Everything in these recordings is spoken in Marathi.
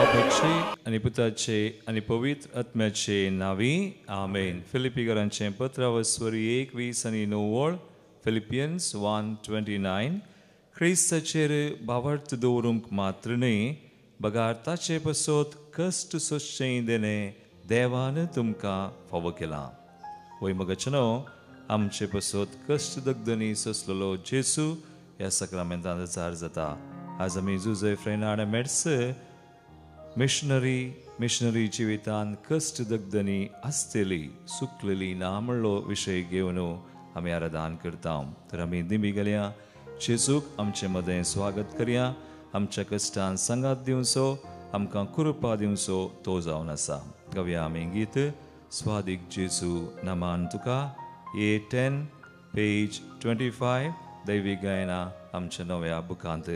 बापाचे आणि पुताचे आणि पवित्र आत्म्याचे नावी आमेन. फिलिपिकरांचे पत्रावस्वरी 21 आणि 9 फिलिपियन्स 1:29 क्रिस्ताचेर भावार्थ दवरूंक मात्र न्ही बगार ताचे पसत कश्ट सोंसचें देणे देवान तुमकां फावो केलां. वैमगचनो आमचे पसत कश्ट दगदनी सोंसलेलो जेसू ह्या सक्रामेंतान जाहीर जाता. आज आमी जुझेफ रेनार्ड मेड्स मिशनरी जिवितान कश्ट दगदनी आसतेली सुकलेली ना म्हणलो विशय घेवन आमी आराधन करता. तर आमी दिमी गेल्या जेजूक आमचे मदें स्वागत करया. आमच्या कश्टान सांगात दिवचो, आमकां कृपा दिवचो तो जावन आसा. गावया आमी गीत स्वादीक जेजू नामान तुका A10 पेज 25 दैवी गायना आमच्या नव्या बुकांत.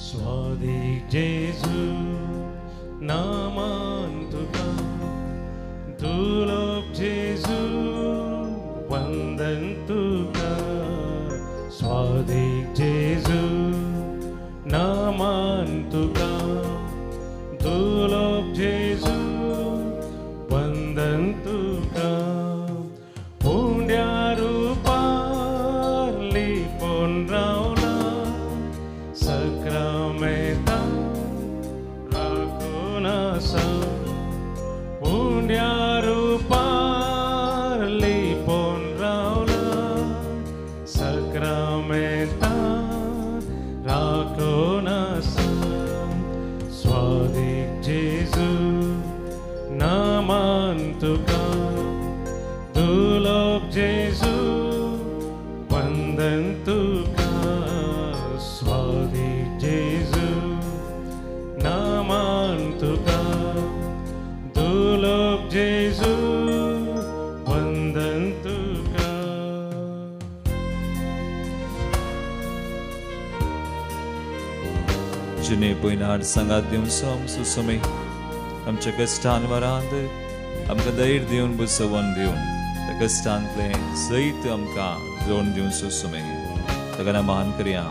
स्वादिक जेजू नामान तुका दुर्लभ जेजू वंदन तुका. स्वादिक जेजू नामान तुका दुर्लभ जेजू वंदन तुका. हुंड्या रूपार लिपोन रावला सक्रामेंता राखून आसा. हुंड्या रूपार लिपोन रावला सक्रामेंता राखून आसा. स्वादिक जेजू नामान तुका दुर्लभ जेजू वंदन तुका. स्वादिक जेजू नामान तुका दुर्लभ जेजू वंदन तुका. जिने पयनार सांगात दिवचो आमचो समय आमच्या कश्टान वरांत आमकां धैर्य दिवन बुसवण दिवन त्या कश्टांतले सैत आमकां जोडून दिवचो समय. ताका नमान करया,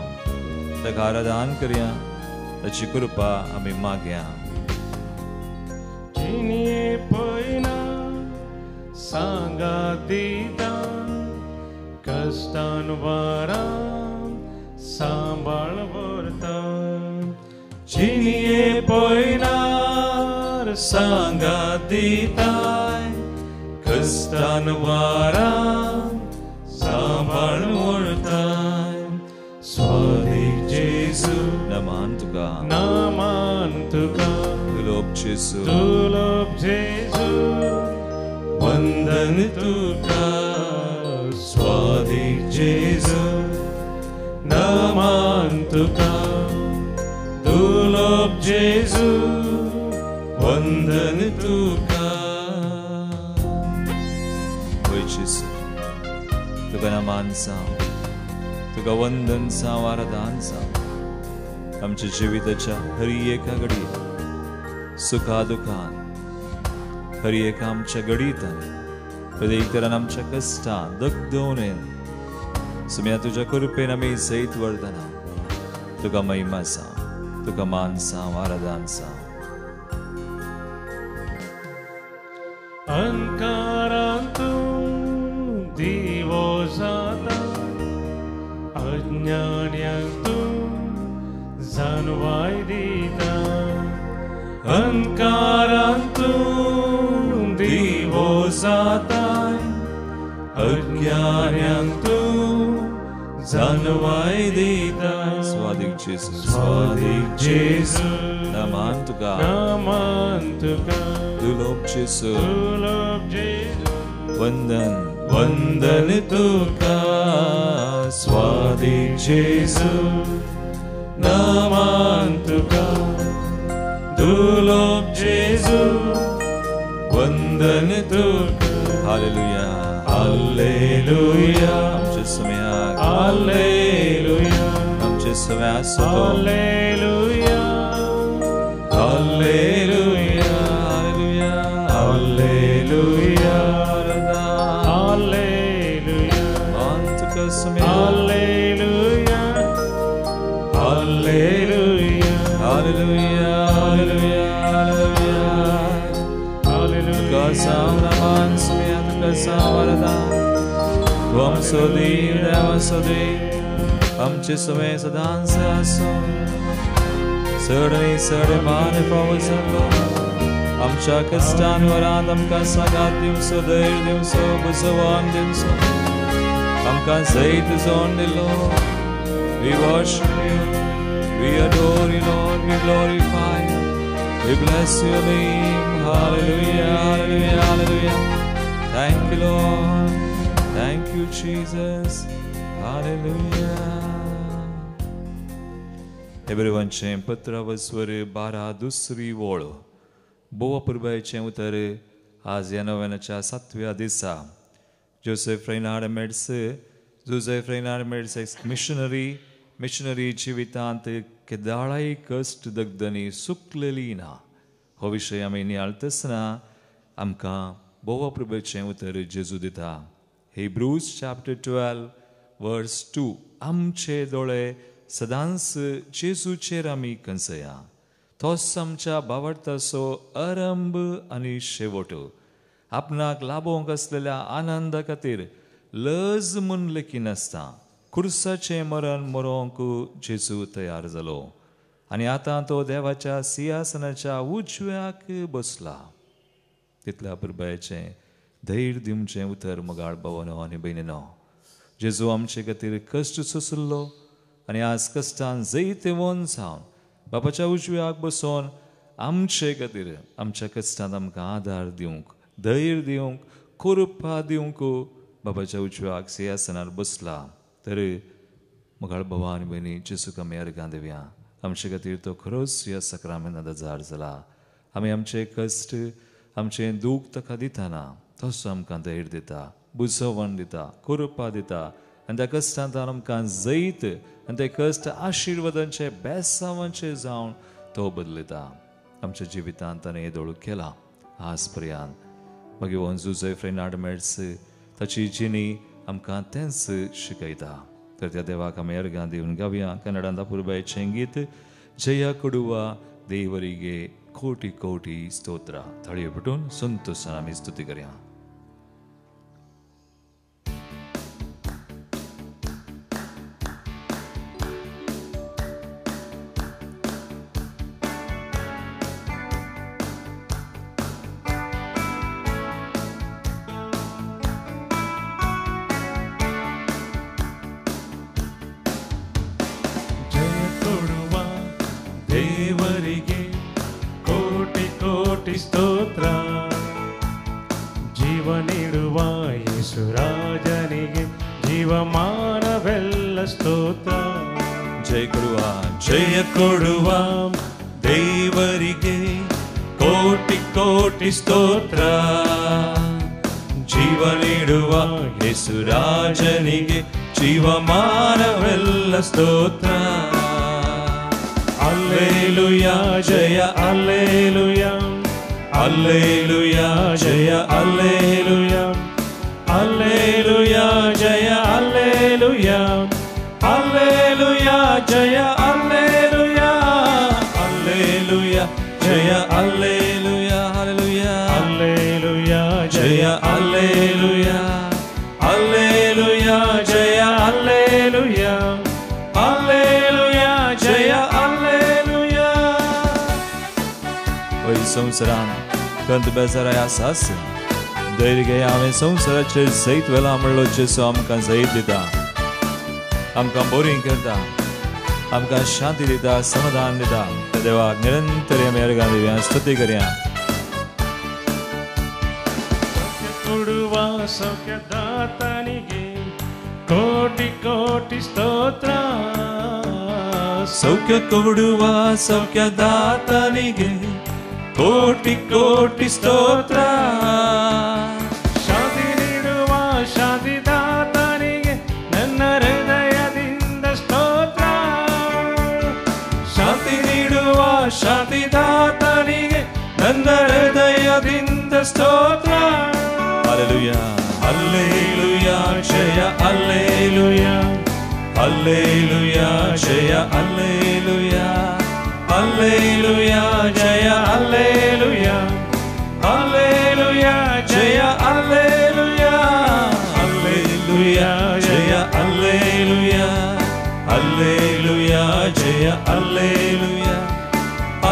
ताका आराधन करया, ताची कृपा आमी मागया. जिने पयना सांगात दिता कश्टान वरां सांबाळ व्हरता. जिने पयनार सांगात दिताय कश्टान वरां सांबाळ व्हरताय. स्वादिक जेजू नामान तुका नामान तुका दुर्लभ जेजू दुर्लभ जेजू वंदन तुका. स्वादिक जेजू नामान तुका दुर्लभ जेजू वंदन तुका. होय जेजू तुका नमान जावं, तुका वंदन जावं, आराधन जावं. आमच्या जिविताच्या हर एका घडयेक सुखा दुखान हर एका आमच्या घडींतान प्रत्येक तरान आमच्या कश्टान दगदवणेन सुम्या तुज्या कृपेन आमी सैत वरतना तुका महिमा जावं, तुका मान जावं, आराधन जावं. अंकारांतून दिवो जाता अज्ञान्यांतून जाणवाय दिता. अंकारांतून दिवो जाताय अज्ञान्यांतून जाणवाय दिता. स्वादिक जेजू स्वादिक जेजू नामान तुका नामान तुका दुर्लभ जेजू दुर्लभ जेजू वंदन वंदन तुका. स्वादिक जेजू नामान तुका दुर्लभ जेजू वंदन तुका. हालेलुया हालेलुया आमच्या समयाक हालेलुया आमच्या सव्या सतो hallelujah hallelujah hallelujah, hallelujah. Tukasam Raman Sumya Tukasam Varada Tvam Sudev Deva Sudev Amchi Sume Sadan Saso Sardani Sardamani Pavasalo Amcha Kastan Varadam Kasagadim Sudev So Busavandim So Amka Zait is on the Lord. We worship you, we adore you, Lord, we glorify you, we bless your name. Hallelujah, hallelujah, hallelujah. Thank you, Lord. Thank you, Jesus. Hallelujah. Everyone chem patra vasware bara dusri volo. Boa purbay chem utare aziano venacha satvya disa. Joseph Reinhard Medse missionary जीवितांत केदाळाई कष्ट दगदनी सुकलेलीना हो विषय आमी नियाळतसना आमकां बोवा प्रभुचें उतर जेजू दिता. Hebrews chapter 12 verse 2 आमचे दोळे सदांच जेजूचेर आमी कंसया. तोच आमच्या भावार्थाचो आरंभ आनी शेवट. आपणाक लाभोंक आसलेल्या आनंदा खातीर लज म्हूण लेखी नासता. खुर्साचें मरण मरोंक जेजू तयार जालो आनी आतां तो देवाच्या सिंहासनाच्या उजव्याक बसला. तितल्या पुरबायेचें धैर्य दिवचें उतर मोगाळ भावानो आनी भयणीनो. जेजू आमचे खातीर कश्ट सोंसलो आनी आज कश्टान जैते वोन जावन बापाच्या उजव्याक बसोन आमचे खातीर आमच्या कश्टांत आमकां आदार दिवंक धैर्य दिवंक कृपा दिवंक बापाच्या उजव्याक सिंहासनार बसला. तर मोगाळ भावा आनी भयणी जेजूक आमी अर्गां दिवया. आमचे खातीर तो खरोच ह्या सक्रामेंतांत हजार जाला. आमी आमचे कश्ट आमचें दूख ताका दितना तसो आमकां धैर्य दिता, बुजवण दिता, कृपा दिता आनी त्या कश्टांतल्यान आमकां जैत आनी ते कश्ट आशिर्वादांचे बेसांवांचे जावन तो बदलयता. आमच्या जिवितांत ताणें हें दोळू केलां आज पर्यंत. मागीर हो जोसेफ रेनार्ड मेड्स ताची जिणी आमकां तेंच शिकयता. तर त्या देवाक आमी अर्गां दिवन गावया कन्नडांत पुरबायचें गीत जया कोडुवा देवरिगे कोटी कोटी स्तोत्र. थळयो पटून संतोशान आमी स्तुती करया. ಸ್ತೋತ್ರ ಜೀವ ನೀಡುವ ಯೇಸು ರಾಜನಿಗೆ ಜೀವಮಾನವೆಲ್ಲ ಸ್ತೋತ್ರ. ಜಯ ಕೊಡುವ ದೇವರಿಗೆ ಕೋಟಿ ಕೋಟಿ ಸ್ತೋತ್ರ. ಜೀವ ನೀಡುವ ಯೇಸು ರಾಜನಿಗೆ ಜೀವಮಾನವೆಲ್ಲ ಸ್ತೋತ್ರ. ಅಲ್ಲೇಲುಯಾ ಜಯ ಅಲ್ಲೇಲುಯಾ ಅಲ್ಲೇಲುಯಾ ಜಯ ಅಲ್ಲೇಲುಯಾ ಅಲ್ಲೇಲುಯಾ ಜಯ ಅಲ್ಲೇಲುಯಾ ಅಲ್ಲೇಲುಯಾ ಜಯ ಅಲ್ಲೇಲುಯಾ ಅಲ್ಲೇಲುಯಾ ಜಯ ಅಲ್ಲೇಲುಯಾ ಹಲ್ಲೆಲೂಯಾ ಅಲ್ಲೇಲುಯಾ ಜಯ ಅಲ್ಲೇಲುಯಾ ಅಲ್ಲೇಲುಯಾ ಜಯ ಅಲ್ಲೇಲುಯಾ ಅಲ್ಲೇಲುಯಾ ಜಯ ಅಲ್ಲೇಲುಯಾ. वै संवसारान कंत बेजाराय आसास धैर्य घेया. हांवें संवसाराचेर जैत वेला म्हणलो जेजू आमकां जैत दिता, आमकां बरी करता, आमकां शांती दिता, समाधान दिता. त्या देवाक निरंतर आमी अर्गां दिवया, स्तुती करया. ಕೊಡುವ ಸೌಖ್ಯದಾತನಿಗೆ ಕೋಟಿ ಕೋಟಿ ಸ್ತೋತ್ರ. ಸೌಖ್ಯ ಕೊಡುವ ಸೌಖ್ಯದಾತನಿಗೆ ಕೋಟಿ ಕೋಟಿ ಸ್ತೋತ್ರ. ಶಾಂತಿ ನೀಡುವ ಶಾಂತಿದಾತನಿಗೆ ನನ್ನ ಹೃದಯದಿಂದ ಸ್ತೋತ್ರ. ಶಾಂತಿ ನೀಡುವ ಶಾಂತಿದಾತನಿಗೆ ನನ್ನ ಹೃದಯದಿಂದ ಸ್ತೋತ್ರ. ಹಲ್ಲೆಲೂಯಾ ಹಲ್ಲೆಲೂಯಾ ಜಯ ಹಲ್ಲೆಲೂಯಾ ಹಲ್ಲೆಲೂಯಾ ಜಯ hallelujah Alleluia, Jaya Alleluia, Alleluia, Jaya Alleluia, Alleluia, Jaya Alleluia, Alleluia, Jaya Alleluia,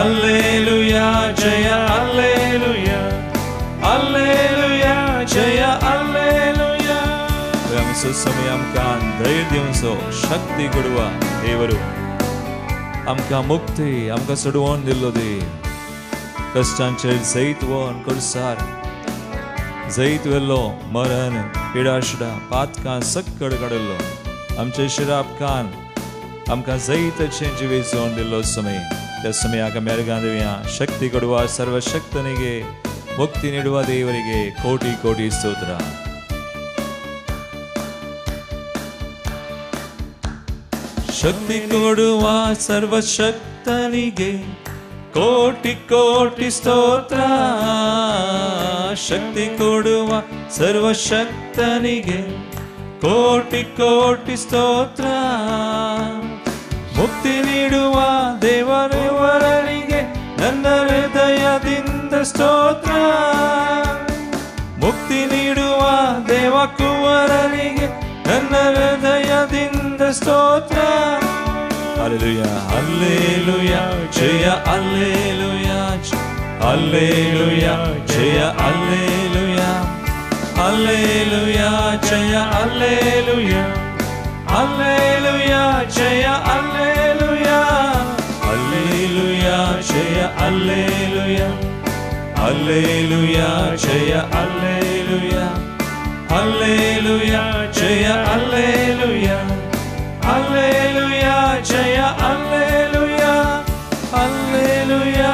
Alleluia, Jaya Alleluia, Alleluia, Jaya Alleluia. ಸಮಯಂಕಾನ್ ಧೈರ್ಯಂಸೋ ಶಕ್ತಿ ಕೊಡುವ ದೇವರು आमकां मुक्ती आमकां सोडवून दिल्लो देव कश्टांचेर जैत वोन कोळसार जैत वेल्लो मरण पिडाशडा पातकां सक्कड काडलो आमच्या शिरापकान आमकां जैतचें जिवेचोन दिल्लो समय त्या समयाक मेळगां देवया शक्ती ಕೊಡುವ ಸರ್ವಶಕ್ತನಿಗೆ ಮುಕ್ತಿ ನೀಡುವ ದೇವರಿಗೆ ಕೋಟಿ ಕೋಟಿ ಸ್ತೋತ್ರ ಶಕ್ತಿ ಕೊಡುವ ಸರ್ವಶಕ್ತನಿಗೆ ಕೋಟಿ ಕೋಟಿ ಸ್ತೋತ್ರ ಶಕ್ತಿ ಕೊಡುವ ಸರ್ವಶಕ್ತನಿಗೆ ಕೋಟಿ ಕೋಟಿ ಸ್ತೋತ್ರ ಮುಕ್ತಿ ನೀಡುವ ದೇವರವರಿಗೆ ನನ್ನ ಹೃದಯದಿಂದ ಸ್ತೋತ್ರ ಮುಕ್ತಿ ನೀಡುವ ದೇವಕುವರರಿಗೆ ನನ್ನ ಹೃದಯದಿಂದ ಸ್ತೋತ್ರ Hallelujah, Hallelujah, Jaya Hallelujah, Hallelujah, Jaya Hallelujah, Hallelujah, Jaya Hallelujah, Hallelujah, Jaya Hallelujah, Hallelujah, Jaya Hallelujah, Hallelujah, Jaya Hallelujah, Hallelujah, Jaya Hallelujah, Hallelujah, Jaya Hallelujah, Hallelujah, Jaya Hallelujah, Hallelujah,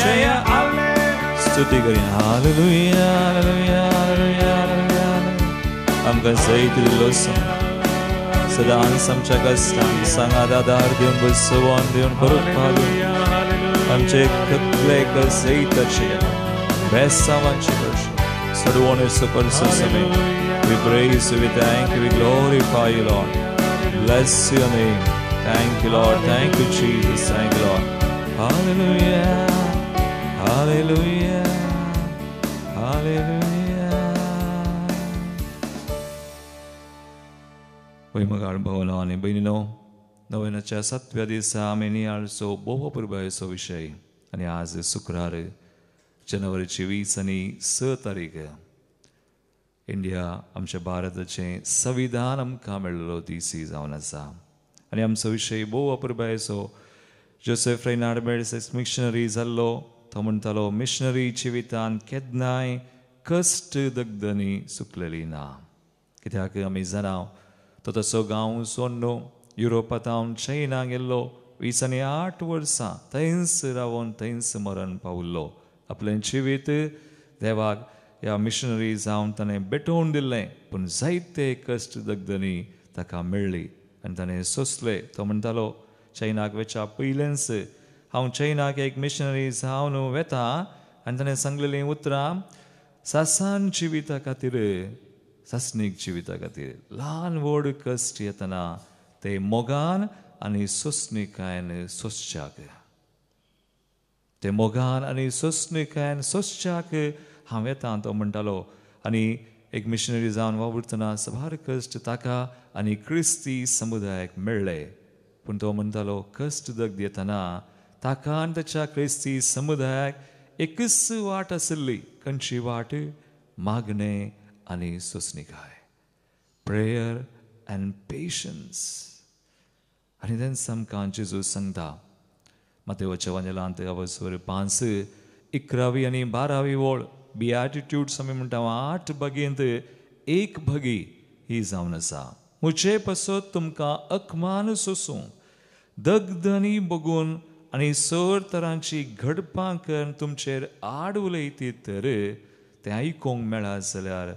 Jaya Hallelujah. स्तुति करें Hallelujah, Hallelujah, Hallelujah, Hallelujah. आमकां जैत दिल्लो सदां आमच्या कश्टांक सांगादार दिवन बसवून दिवन परत पावून आमचे कसले जैताचे बेसांवाचे सोडवून करचो समय We praise you, we thank you, we glorify you, Lord. Bless your name. Thank you, Lord. Thank you, Jesus. Thank you, Lord. Hallelujah. Hallelujah. Hallelujah. वैमगाळ भवनाने बहिणीनो नव्याच्या 7व्या दिसा आमी नियाळचो बोहो पुरबायचो विशय आनी आज शुक्रार जानेवारीची 20 आनी 6 तारीख इंडिया आमच्या भारताचे संविधान आमकां मेळिल्लो दीस जावन आसा आनी आमचो विशय बोव अपुरबायचो जोसेफ रेनार्ड मेर्सेस मिशनरी जाल्लो तो म्हणटालो मिशनरी जिवितांत केन्नाय कश्ट दगदनी सुकलेली ना कित्याक आमी जाणा तो तसो गांव सोडून युरोपांत हांव चायना गेल्लो 28 वर्सां थंयच रावून थंयच मरण पावल्लो आपलें जिवीत देवाक ह्या मिशनरी जावन ताणें भेटोवन दिल्लें पूण जायते कश्ट दगदनी ताका मेळ्ळी आनी ताणें सोंसलें तो म्हणटालो चायनाक वचा पयलेंच हांव चायनाक एक मिशनरी जावन वेता आनी ताणें सांगलेलीं उतरां सासान जिविता खातीर सासनीक जिविता खातीर ल्हान व्हड कश्ट येतना ते मोगान आनी सोंसणीकायेन सोंसच्याक ते मोगान आनी सोंसणीकायेन सोंसच्याक हांव येता तो म्हणटालो आनी एक मिशनरी जावन वावुरतना सबार कश्ट ताका आनी क्रिस्ती समुदायाक मेळ्ळे पूण तो म्हणटालो कश्ट दगद येतना ताका आनी ताच्या क्रिस्ती समुदायाक एकच वाट आसली खंयची वाट मागणें आनी सोंसणीकाय प्रेयर एंड पेशन्स आनी तेन्ना आमकां जेजू सांगता मत्तेवाच्या वांजेलांत अवसर 5:11 आनी 12 ओळ बिएटिट्यूड्स आमी म्हणटा 8 भगेंत एक भगी ही जावन आसा मुझे पसत तुमकां अकमान सोसूं दगदनी बगून आनी सर तरांची घडपां करून तुमचेर आड उलयती तर तें आयकूंक मेळा जाल्यार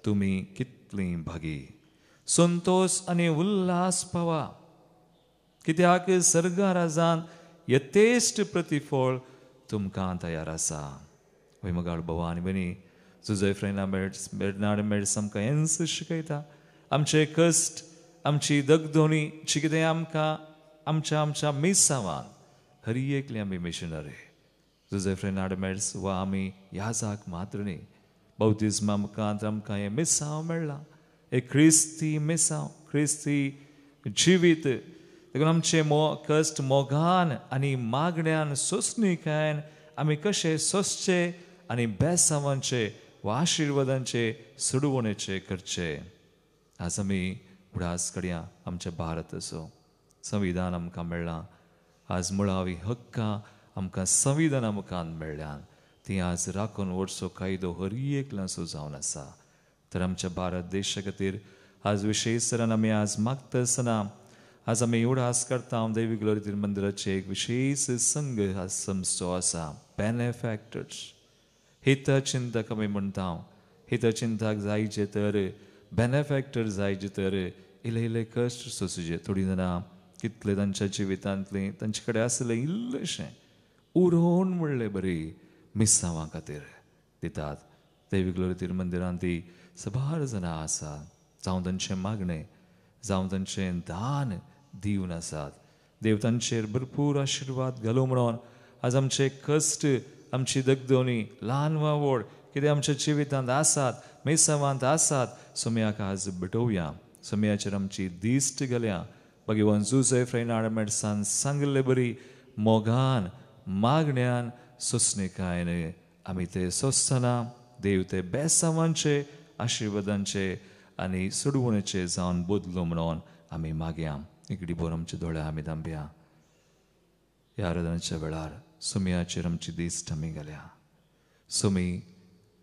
तुमी कितलीं भागी संतोष आनी उल्हास पावा कित्याक सर्गा राजान यथेश्ट प्रतिफळ तुमकां तयार आसा वैमगाळ भवा आनी बनी जोसेफ रेनार्ड मेर्सेस आमकां हेंच शिकयता आमचे कश्ट आमची दगदोनी जी कितें आमकां आमच्या मिसावान हर एकली आमी मिशनरी जोसेफ रेनार्ड वा आमी याजाक मात्र न्ही बौद्धिज्मा मुखांत आमकां हें मिसांव मेळ्ळां एक क्रिस्ती मिसांव क्रिस्ती जिवीत देखून आमचे कश्ट मोगान आनी मागण्यान सोंसणीकायेन आमी कशे सोंसचे आनी बेसांवांचे वा आशिर्वादांचे सुडवणेचे करचे आज आमी उडास करया आमच्या भारताचो संविधान आमकां मेळ्ळां आज मुळावी हक्कां आमकां संविधाना मुखांत मेळ्ळ्यान ती आज राखून वचचो कायदो हर एकल्याचो जावन आसा तर आमच्या भारत देशा खातीर आज विशेश तरान आमी आज मागता आसतना आज आमी उडास करता दैवी ग्लोरी मंदिराचे एक विशेष संघ आज समजचो आसा बेनेफॅक्टर्स हितचिंतक आमी म्हणटा हितचिंतक जायचे तर बेनेफॅक्टर जायचे तर इल्ले इल्ले कश्ट सोंसचे थोडीं जाणां कितले तांच्या जिवितांतले तांचे कडेन आसलें इल्लेशें उरोवन म्हणलें बरी मिसांवां खातीर दितात दैवी ग्लोरी मंदिरांत ती सबार जाणां आसात जावं तांचें मागणें जावं तांचें दान दिवन आसात देव तांचेर भरपूर आशिर्वाद घालूं म्हणून आज आमचे कश्ट आमची दगदोनी ल्हान वा व्हड कितें आमच्या जिवितांत आसात मेसावांत आसात सोम्याक आज भेटोवया सोम्याचेर आमची दिश्ट घालया भगवान जोसेफ रेनार्ड सांगले बरी मोगान मागण्यान सोंसणेकायेन आमी ते सोंसतना देव ते बेसांवांचे आशिर्वादांचे आनी सुडवणेचे जावन बदलो म्हणून आमी मागया इकडी बोर आमचे दोळे आमी धांबया ह्या आराधनाच्या वेळार सोम्याचेर आमची दिश्ट आमी घाल्या सोमी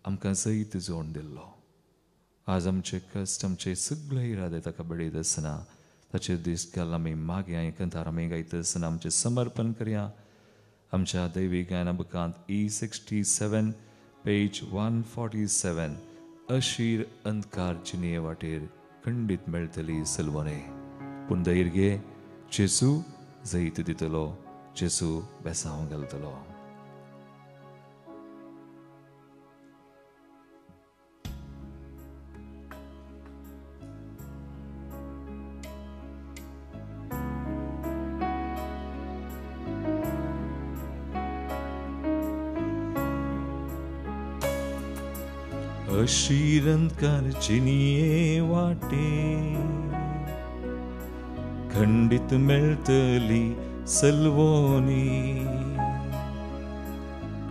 आमकां जैत जोड दिल्लो आज आमचे कश्ट आमचे सगळे इरादे ताका बळयत आसतना ताचेर दिश्ट घाल आमी मागया हे कंथार आमी गायता आसतना आमचें समर्पण करया आमच्या दैवी गायना बुकांत E67 पेज 147 अशीर अंधकार चिनिये वाटेर खंडीत मेळटली सलवणे पूण धैर्य घे जेजू जैत दितलो जेजू बेसांव घालतलो अशीर अंधकार चिनिये वाटे खंडित मेळटली सलवोनी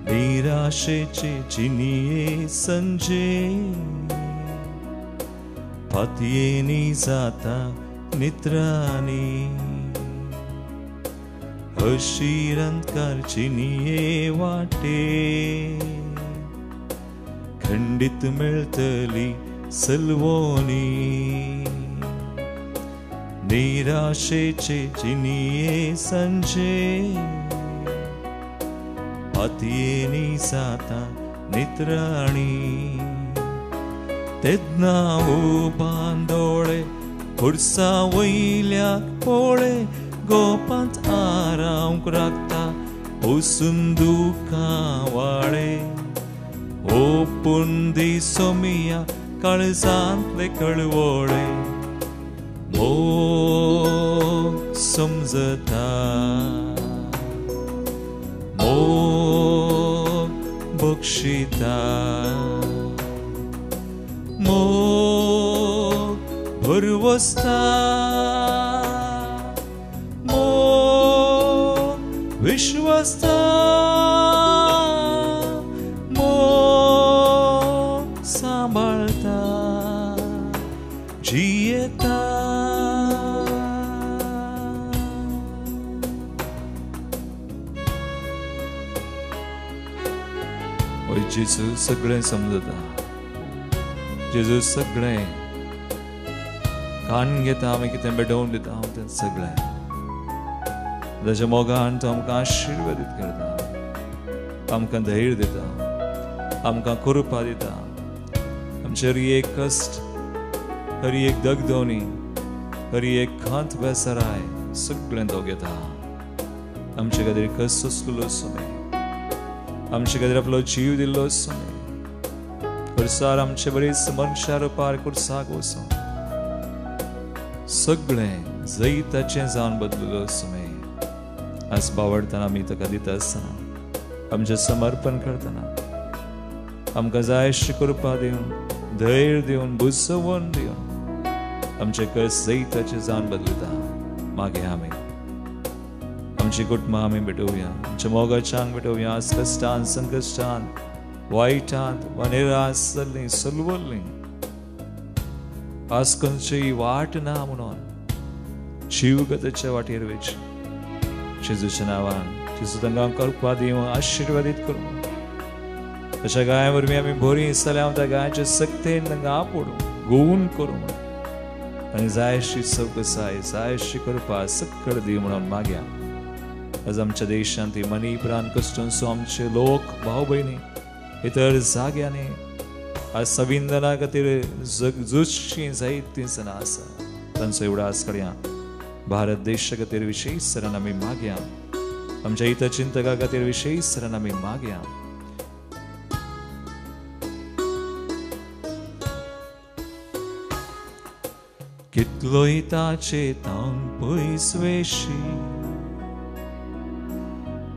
निराशेचे चिनिये संजे पातयेनी जाता निद्रानी अशीर अंधकार चिनिये वाटे खंडित मेळटली सलवोनी निराशेचे चिनिये संजे पातयेनी जाता निद्राणी तेदना बांदोळे खुर्सा वयल्याक पोळे गोपांत आरावंक राखता ओसून दुखां वाळे ओपून दी सोमिया काळजांतले कळवळे मोग समजता मोग बक्षिता मोग भरवसता मोग विश्वस्ता मोग सांभाळता जियेता जेजू सगळें समजता जेजू सगळें कान घेता आमी कितें बेडोवन दिता हांव तें सगळें ताच्या मोगान तो आमकां आशिर्वादीत करता आमकां धैर्य दिता आमकां कृपा दिता आमचे हर एक कश्ट हर एक दगदोनी हर एक खांत बेसराय सगळें तो घेता आमचे खातीर कस सोंसलो सोमे आमचे खातीर आपलो जीव दिल्लो सोमे खुर्सार आमचे बरेच मनशार पार खुर्साक वचून सगळें जैताचें जावन बदललो सुमे आज बावडतना आमी ताका दिता आसतना आमचें समर्पण करतना आमकां जाय अशी कृपा दिवन धैर्य दिवन बुजवण दिवन आमचें कस जैताचें जावन बदलता मागे आमी आमची कुटुंबां आमी भेटोवया आमच्या मोगाच्यांक भेटोवया आज कश्टांत संकश्टांत वायटांत वा निराश जाल्लीं सलवल्लीं आज खंयचीय वाट ना म्हणून जीवगताच्या वाटेर वयची जेजूच्या नांवान जेजू तांकां कृपा दिवं आशिर्वादीत करूं तशा गाया वरवीं आमी बरीं जाल्यार हांव त्या गायच्या सक्तेन तांकां आपडूं गोवन करूं आनी जाय अशी चवकसाय जाय अशी कृपा सक्कड दी म्हणून मागया आज आमच्या देशांत ही मनी प्राण कश्टून सो आमचे लोक भाव भयणी इतर जाग्यांनी आज संविधाना खातीर झुजची जायतीं जाणां आसा तांचो एवढाच करया भारत देशा खातीर विशेश तरेन आमी मागया आमच्या हितचिंतका खातीर विशेश तरेन आमी मागया कितलोय ताचे तावन पयस वेशी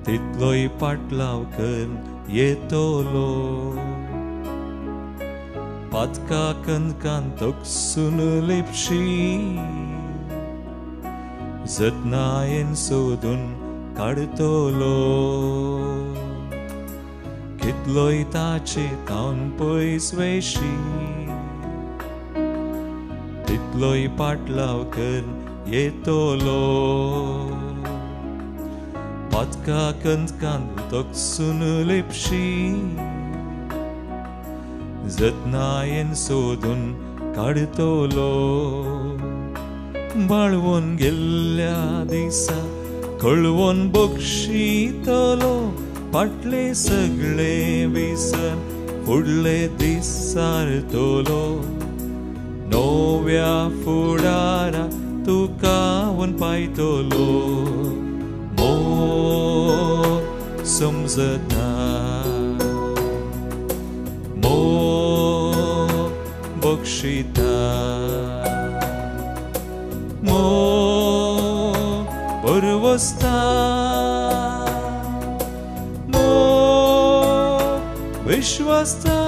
तितलोय पाटलाव कर येतोलो पातका कणकान तोकसून लिपशी जतनायेन सोदून काडतलो कितलोय ताचे तावन पयस वेशी तितलोय पाटलाव कर येतोलो पातका कणकान तोकसून लिपशी जतनायेन सोदून काडतलो बाळवून गेल्ल्या दिसा कळवून बक्षितलो फाटले सगळे विसर फुडले दीस सारतलो नव्या फुडारा तुकावन पायतलो मोग समजता बक्षिता मोग परवस्ता मोग विश्वस्ता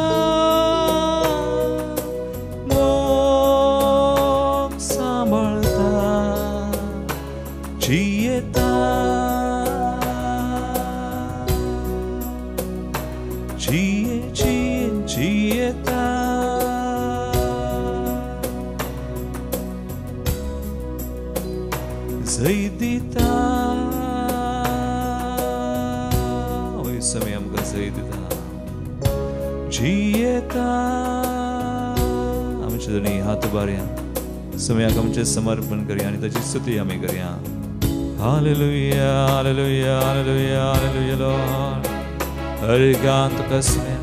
मोग सांभाळता जियेता जियेता जय दिता वय समय आमकां जय दिता जियेता आमचे दोनी हात उबारया समयाक आमचें समर्पण करया आनी ताची स्तुती आमी करया hallelujah hallelujah hallelujah hallelujah lord हरगांत तुका समय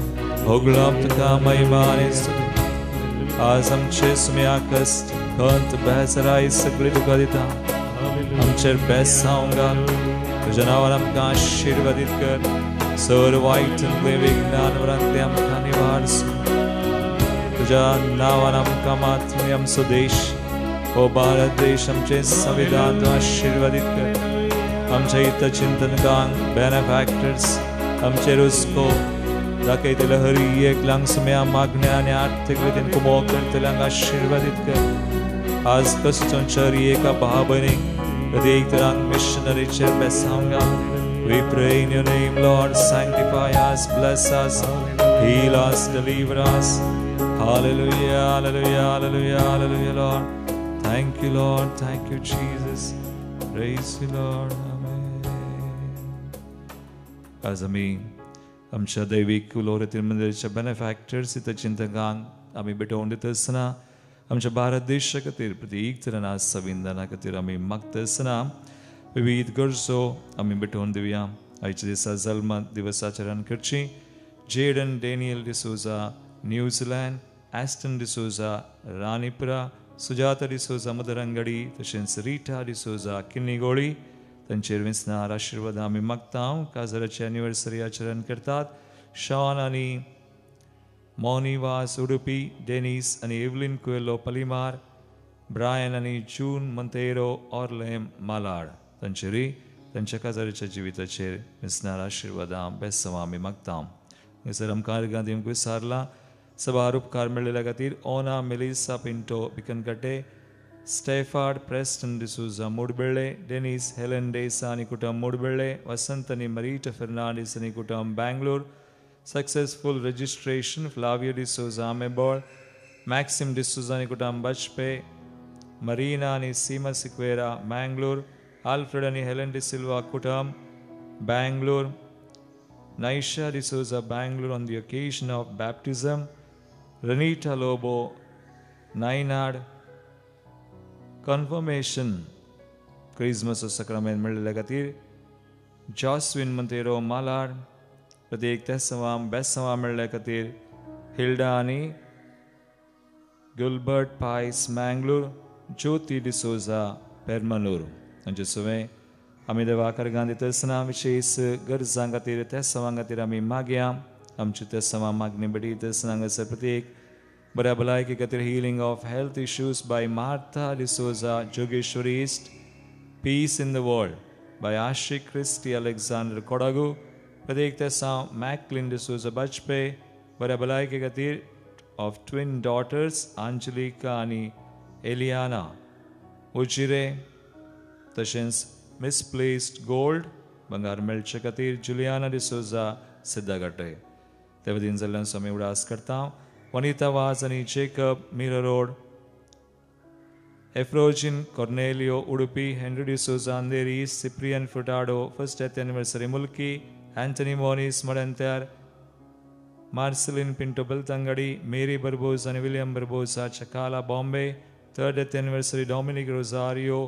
होगळप तुका महिमा आनी स्तुती आज आमचे समयाक कश्ट खंत बेसराय सगळी तुका दिता आमचेर बेसांव घाल तुज्या नांवान आमकां आशिर्वादीत कर सर वायट विज्ञान वरांतले आमकां निवाड तुज्या नांवान आमकां मात आमचो देश हो भारत देश आमचे संविधान तूं आशिर्वादीत कर आमच्या हितचिंतनकांक बेनेफॅक्टर्स आमचेर हुस्को दाखयतले हरी एकल्यांक सुम्या मागण्या आनी आर्थीक रितीन कुमोग करतल्यांक आशिर्वादीत कर आज कश्टोंच्या एका भाव भयणीक एक तरह missionary बेसांव we pray in your name Lord sanctify us bless us heal us deliver us hallelujah hallelujah hallelujah hallelujah Lord thank you Lord thank you Jesus praise you Lord amen आज आमी आमच्या दैवीक उलोवरेतील मंदिराच्या बेनेफॅक्टर्स इथं चिंतकांक आमी भेटोवन दिता आसतना आमच्या भारत देशा खातीर प्रत्येक तरेन आज संविधाना खातीर आमी मागता आसतना विविध गरजो आमी भेटोवन दिवया आयच्या दिसा जल्म दिवस आचरण करची Jayden Daniel D'Souza New Zealand Aston D'Souza Ranipura Sujata D'Souza Madrangadi तशेंच रिटा डिसोजा किन्नीगोळी तांचेर विस्नार आशिर्वाद आमी मागता काजराची एनिवर्सरी आचरण करतात शॉन आनी मोनिवास उडुपी डेनिस आनी एवलिन कुएलो पलिमार ब्रायन आणि जून मंतेरो ऑर्लेम मालाड तांचेरी तांच्या काजारीच्या जिविताचेर मिसनार आशिर्वादां बेसवां आमी मागतां. थंयसर आमकां अर्गां दिवंक विसारला. सभार उपकार मेळिल्ल्या खातीर ओना Melissa Pinto Bikarnakatte, Stafford Preston D'Souza Mudbelle, Dennis Helen D'Sa आनी कुटुंब मुडबेळे, वसंत आनी मरीटा फेर्नांडीस आनी कुटुंब Bangalore, successful registration Flavio D'Souza Amembal, Maxim D'Souza आनी कुटुंब बचपे, मरीना आनी सीमा सिक्वेरा मँगलोर, आल्फ्रेड आनी हेलेन डिसिल्वा कुटुंब Bangalore, Naisha D'Souza Bangalore on the occasion of baptism, Renita Lobo, Nainad, confirmation, Christmas sacrament मेळिल्ल्या खातीर जॉस्विन मंतेरो मालाड, प्रत्येक तेसवां बेसवां मेळिल्ल्या खातीर हिल्डा आनी गुलबर्ट पायस मँगलोर, ज्योती डिसोजा पेरमानूर हांचे सुवें आमी देवाक अर्गां दितना विशेष गरजां खातीर तेसवां खातीर आमी मागया. आमची तेसवां मागणी बडी तेसनां हांगासर प्रत्येक बऱ्या भलायकी खातीर healing of health issues by Martha D'Souza Jogeshwari east, peace in the world by Ashiq Christy Alexander Kodagu, प्रत्येक तेसां मॅकलिन डिसोजा बचपे बऱ्या भलायकी खातीर ऑफ ट्विन डॉटर्स आंजलिका आनी एलियाना उजिरे, तशेंच मिसप्लेस्ड गोल्ड बंगार मेळचे खातीर जुलियाना डिसोजा सिद्धागटे. ते वतीन जाल्ल्यान स्वामी उडास करता. वनिता वाज आनी Jacob Mira Road, Euphrosine Cornelio Udupi, Henry D'Souza Andheri, Cyprian Furtado first death anniversary Mulki, Antony Monis Madantyar, Marceline Pinto Belthangady, Mary Barboz आनी William Barboza Chakala Bombay, third death anniversary Dominic Rosario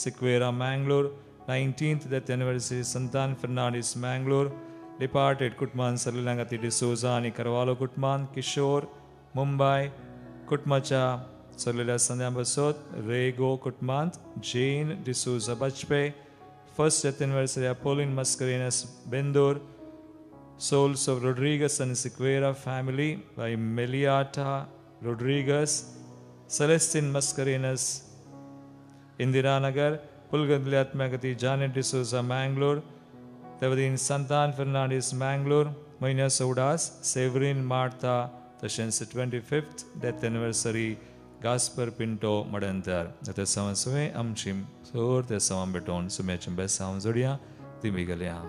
Sequeira Mangalore, 19th death anniversary Santan Fernandez Mangalore, departed Kutman Salilangati D'Souza and Carvalho Kutman, Kishore Mumbai, Kutmacha Salila Sandambasot, Rego Kutman, Jane D'Souza Bachpe, first death anniversary Apolline Mascarenas Bendur, Souls of Rodriguez and Sequeira family by Meliata Rodriguez, Celestine Mascarenas Indiranagar, पुलगदल्यात मेगती जानेट डिसोजा मँगलोर, तेवदीन संतान फर्नांडीस मँगलोर, महिन्या सौडास सेवरीन मार्था, तशेंच 25th death anniversary Gaspar Pinto Madantar. ते सवां सुवें आमची सोर ते सवां भेटोवन सुम्याचें बेसांव जोडया तिमी गेल्या.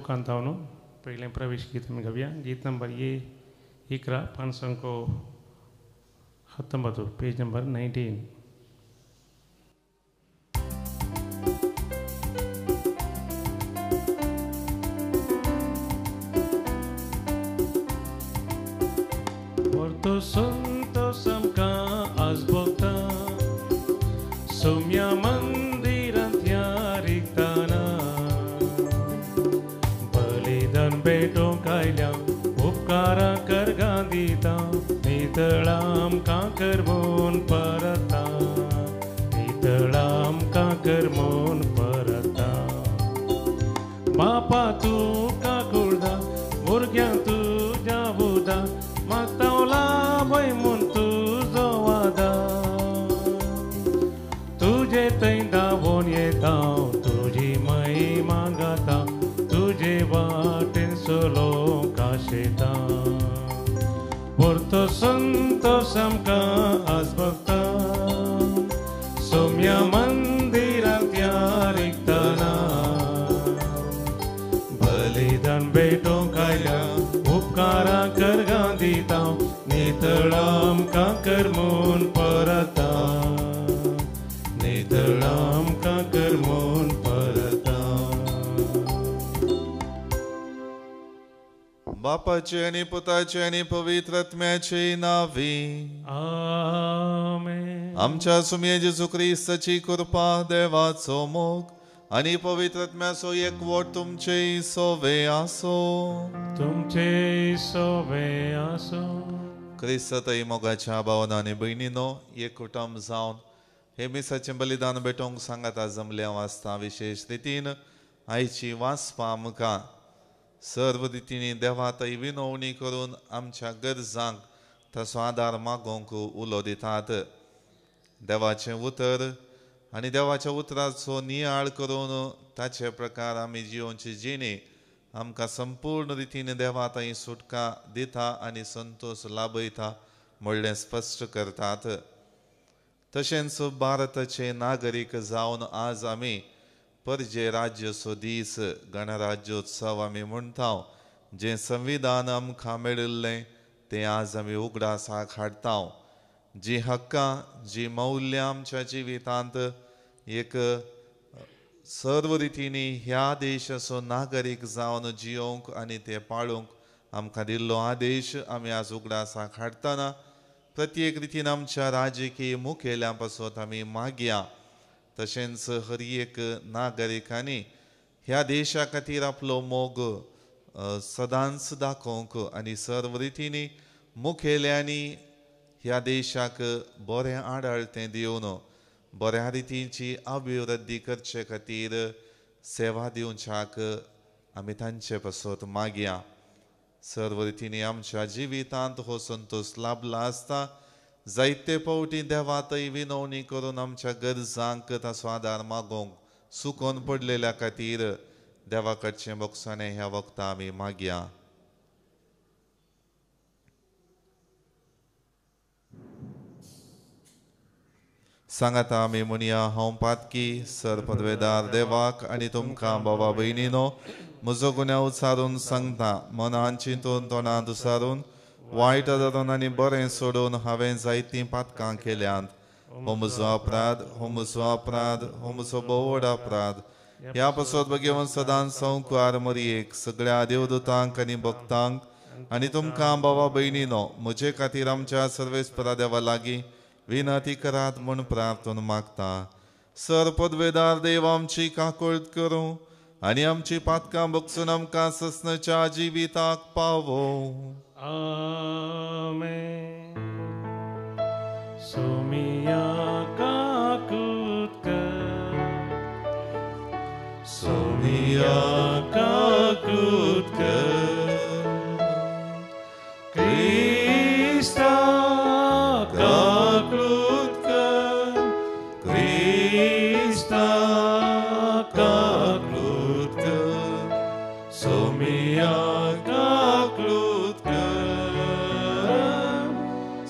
Cantaunu, पहिल्या प्रवेश गीत में गव्या गीत नंबर ये इकरा 519 page number 19. Porto Santo Samka Azbota Somya Mandirantya Riktana बेटो कायल्या उपकारा कर गांधीता नितळाम काकर मोन परता नितळाम काकर मोन परता बापा तू का कुर्दा मुर्ग्या तू जाबुदा मागतावला भय म्हूण तुजो वादा तुजे थंय धांवून येता तुजी महिमा गाता तुजे वाटेन solo cacheta Porto Santo Samka Azbakta Somya Mandirantya Riktana Balidan beto kaya upkara kar gandita करमून परता नितळ आमकां करमून परता. बापाचे आणि पुताचे आणि पवित्र आत्म्याचे नावे. आमेन. आमच्या सुमये जेजू ख्रिस्ताची कृपा, देवाचो मोग आणि पवित्र आत्म्याचो एकवट तुमचे सोवे आसो. तुमचे सोवे आसो. क्रिस्तय मोगाच्या भावना आणि भयणीनो, एक कुटुंब जावन हे मिसाचें बलिदान भेटोवंक सांगाता जमल्या वाचता. विशेष रितीन आयची वाचपा आमकां सर्व रितींनी देवातय विनवणी करून आमच्या गरजांक तसो आदार मागोवंक उलो दितात. देवाचें उतर आनी देवाच्या उतराचो नियाळ करून ताचे प्रकार आमी जिवोवची जिणी आमकां संपूर्ण रितीन देवातय सुटका दिता आनी संतोष लाभयता म्हणलें स्पश्ट करतात. तशेंच भारताचे नागरीक जावन आज आमी परजे राज्य दीस गणराज्योत्सव आमी म्हणटा, जें संविधान आमकां मेळिल्लें तें आज आमी उगडासाक हाडटा. जी हक्कां जी मौल्यां आमच्या जिवितांत एक सर्व रितींनी ह्या देशाचो नागरीक जावन जियोवंक आनी ते पाळूंक आमकां दिल्लो आदेश आमी आज उगडासाक हाडटना प्रत्येक रितीन आमच्या राजकीय मुखेल्या पासत आमी मागया. तशेंच हर एक नागरिकांनी ह्या देशा खातीर आपलो मोग सदांच दाखोवंक आनी सर्व रितींनी मुखेल्यांनी ह्या देशाक बरें आडाळतें दिवन बऱ्या रितीची अभिवृद्धी करचे खातीर सेवा दिवच्याक आमी तांचे पासत मागया. सर्व रितींनी आमच्या जिवितांत हो संतोष लाभला आसता. जायते फावटी देवातय विनवणी करून आमच्या गरजांक ताचो आदार मागोवंक सुकोन पडलेल्या खातीर देवा कडचें बक्षाणें ह्या वखदां आमी मागया. सांगाता आमी म्हणया, हांव पातकी सर पदवेदार देवाक आनी तुमकां बाबा भयणीनो म्हजो गुन्यांव उचारून सांगता. मनान चिंतून तोंडांत उसारून वायट धरून आनी बरें सोडून हांवें जायतीं पातकां केल्यांत. हो म्हजो अपराध, हो म्हजो अपराध, हो म्हजो भोव व्हड अपराध. ह्या पासत घेवन सदांच संवकार मरयेक सगळ्या देवदूतांक आनी भक्तांक आनी तुमकां बाबा भयणीनो म्हजे खातीर आमच्या सर्वेस्परा देवा लागीं विनंती करात म्हूण प्रार्थना मागता. सर पदवेदार देव आमची काकूळट करूं आनी आमची पातकां बगसून आमकां ससनाच्या जिविताक पावो. आमेन. सोमिया काकूट कर, सोमिया काकूट कर, क्रिस्ता काकूट कर, क्रिस्ता काकूट कर, सोमिया काकूट कर,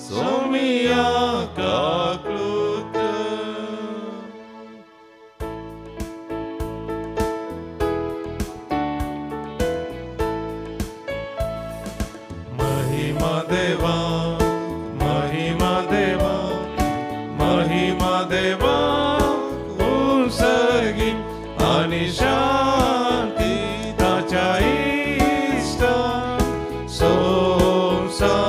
सोमिया काकूट कर. महिमा देवा, महिमा देवा, महिमा देवा उत्सर्गी आणि शांती ताच्या इष्टा संसारी.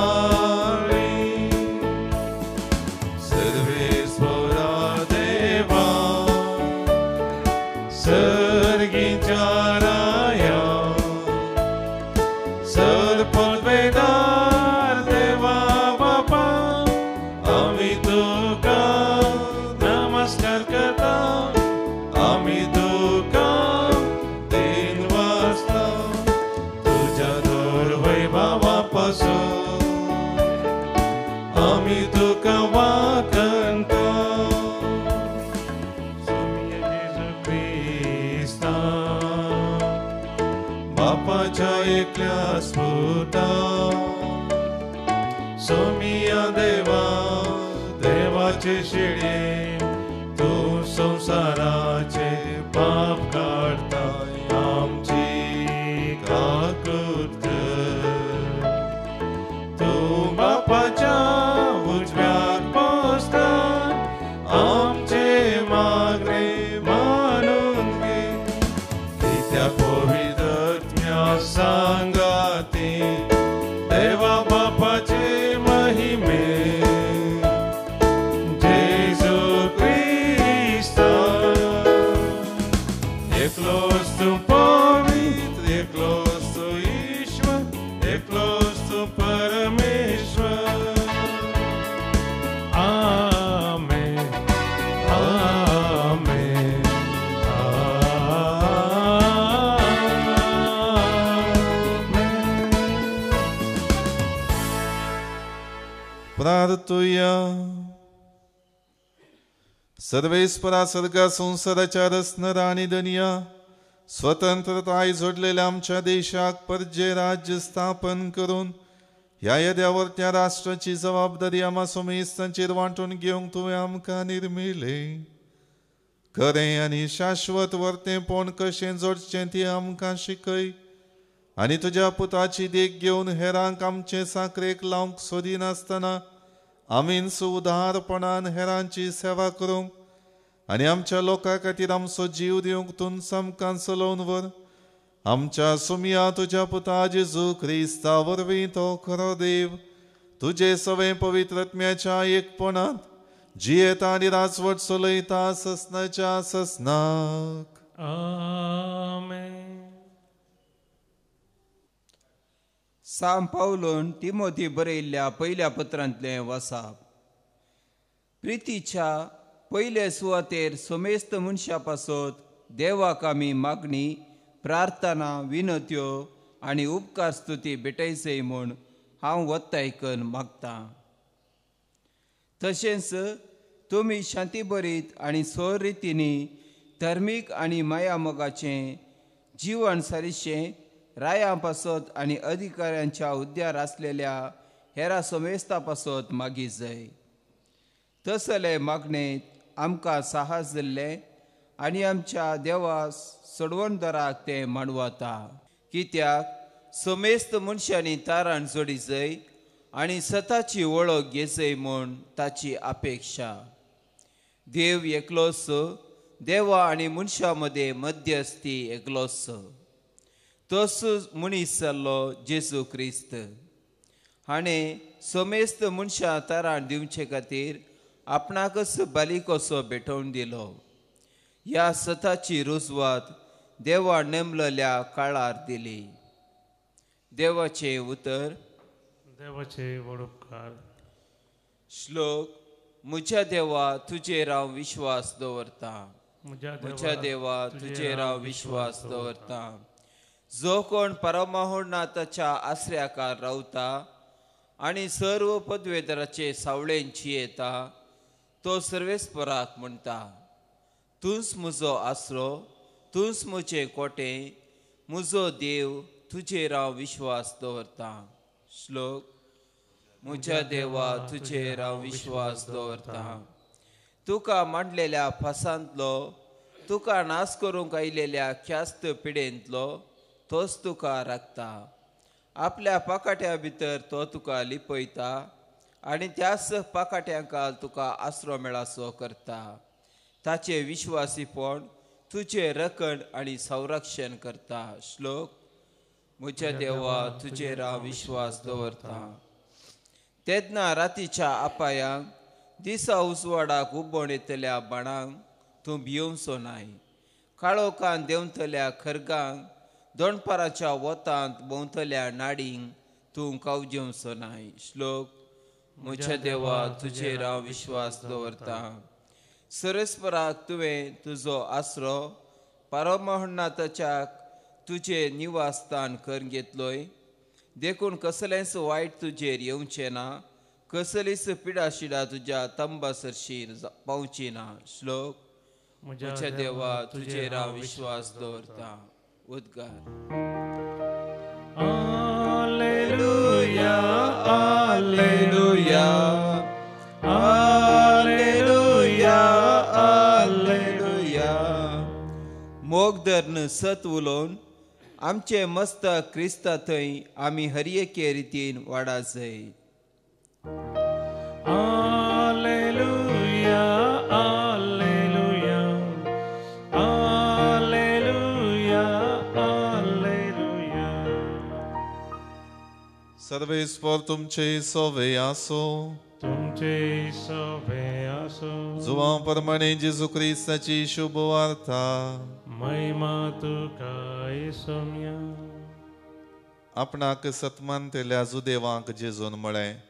सर्वेश्वरा देवा सर्गीच्या राया, सरपदवेदार देवा बापा आमी तुका नमस्कार करता. आमी तुका दिन वाजता तुझ्या दोर वैभवा पासून आमी तुका वाखणता. सोमिया जेजू ख्रिस्ता बापाच्या एकल्या स्फुटा, सोमिया देवा देवाचे शिळे तू संसाराचे पाप काढता. आमची काकूट कर, तू बापाच्या उजव्या प्रार्थुया. सर्वेस्परा सर्गा संसाराच्या रसणारा आणि दनिया स्वतंत्रताय जोडलेल्या आमच्या देशाक परजे राज्य स्थापन करून ह्या येद्यावर त्या राष्ट्राची जबाबदारी आम्हा सोमेस्तांचेर वांटून घेवंक तुवें आमकां निर्मिले. खरें आनी शाश्वत वर्तेपण कशें जोडचें ती आमकां शिकय आनी तुज्या पुताची देख घेवन हेरांक आमचे साखरेक लावंक सोदिनासतना आमीन सुदारपणान हेरांची सेवा करूंक आनी आमच्या लोकां खातीर आमचो जीव दिवंक तूं समकां चलोवन व्हर. आमच्या सुमिया तुज्या पुता जेजू क्रिस्ता वरवीं तो खरो देव तुजे सवे पवित्रत्म्याच्या एकपणांत जियेता आनी राजवट चलयता ससनाच्या ससनाक. आमेन. साम पावलोन तिमोथी बरयल्ल्या पयल्या पत्रांतलें वाचप. प्रितीच्या पयले सुवातेर सोमेस्त मनशा पासत देवाक आमी मागणी प्रार्थना विनत्यो आनी उपकार स्तुती भेटयचय म्हूण हांव वत्तायकन मागतां. तशेंच तुमी शांती बरीत आनी सोर रितीनी धर्मीक आनी माया मोगाचें जीवन सारिशें राया पासत आनी अधिकाऱ्यांच्या हुद्द्यार आसलेल्या हेरा सोमेस्ता पासत मागी जाय. तसले मागणेंत आमकां साहस दिल्लें आनी आमच्या देवा सोडवणदाराक तें मानवता. कित्याक सोमेस्त मनशांनी तारण जोडी जाय आनी स्वताची वळख घेजय म्हूण ताची अपेक्षा. देव एकलोच देवा आनी मनशा मदें मध्यस्थी एकलोच. तोच मनीस जाल्लो जेजू क्रिस्त. हाणें सोमेस्त मनशां तारण दिवचे खातीर आपणाकच बाली कसो भेटोवन दिलो. ह्या सताची रुजवात देवा नेमलेल्या काळार दिली. देवाचे उतर. देवाचे व्हड उपकार. श्लोक. म्हज्या देवा तुजेर हांव विश्वास दवरता. म्हज्या देवा तुजेर हांव विश्वास दवरता. जो कोण परमहोन्नाथाच्या आश्रयाकार रावता आनी सर्व पदवेदराचे सावळेन जियेता तो सर्वेस्पराक म्हणटा, तूंच म्हजो आसरो, तूंच म्हजें कोटें, म्हजो देव, तुजेर हांव विश्वास दवरता. श्लोक. म्हज्या देवा तुजेर हांव विश्वास दवरता. तुका मांडलेल्या फासांतलो, तुका नाश करूंक आयिल्ल्या ख्यास्त पिडेंतलो तोच तुका राखता. आपल्या पाकाट्या भितर तो तुका लिपयता आनी त्याच पाकाट्यांकाल तुका आसरो मेळासो करता. ताचे विश्वासीपण तुजें रखण आनी संरक्षण करता. श्लोक. म्हज्या देवा तुजेर हांव विश्वास दवरता. तेन्ना रातीच्या आपायांक दिसा उजवाडाक उबोण येतल्या बाणांक तूं भियोवचो नाय. काळोखान देंवतल्या खरगांक दोणपाराच्या वतांत भोंवतल्या नाडींक तूं कावजेवचो नाय. श्लोक. म्हज्या देवा तुजेर हांव विश्वास दवरता. सरस्पराक तुवें तुजो आसरो परमहोन्नाथाच्या तुजें निवासस्थान करून घेतलोय. देखून कसलेंच वायट तुजेर येवचें ना, कसलीच पिडाशिडा तुज्या तंबा सरशीर पावची ना. श्लोक. म्हज्या देवा तुजेर हांव विश्वास दवरता. उद्गार. Alleluia, Alleluia, Alleluia, Alleluia. मोग धਰਨ सत उलोवन आमचे मस्तक क्रिस्ता थंय आमी हरएके रितीन वाडा जाय. Alleluia, Alleluia, Alleluia, Alleluia. सर्वेस्पर तुमचे सोवे आसो. तुमचे सोबे आसो. जुवा प्रमाणे जेजू क्रिस्ताची शुभ वार्ता. महिमा तुका येसोम्या. आपणाक सतमानतेल्या जुदेवांक जेजून म्हळें,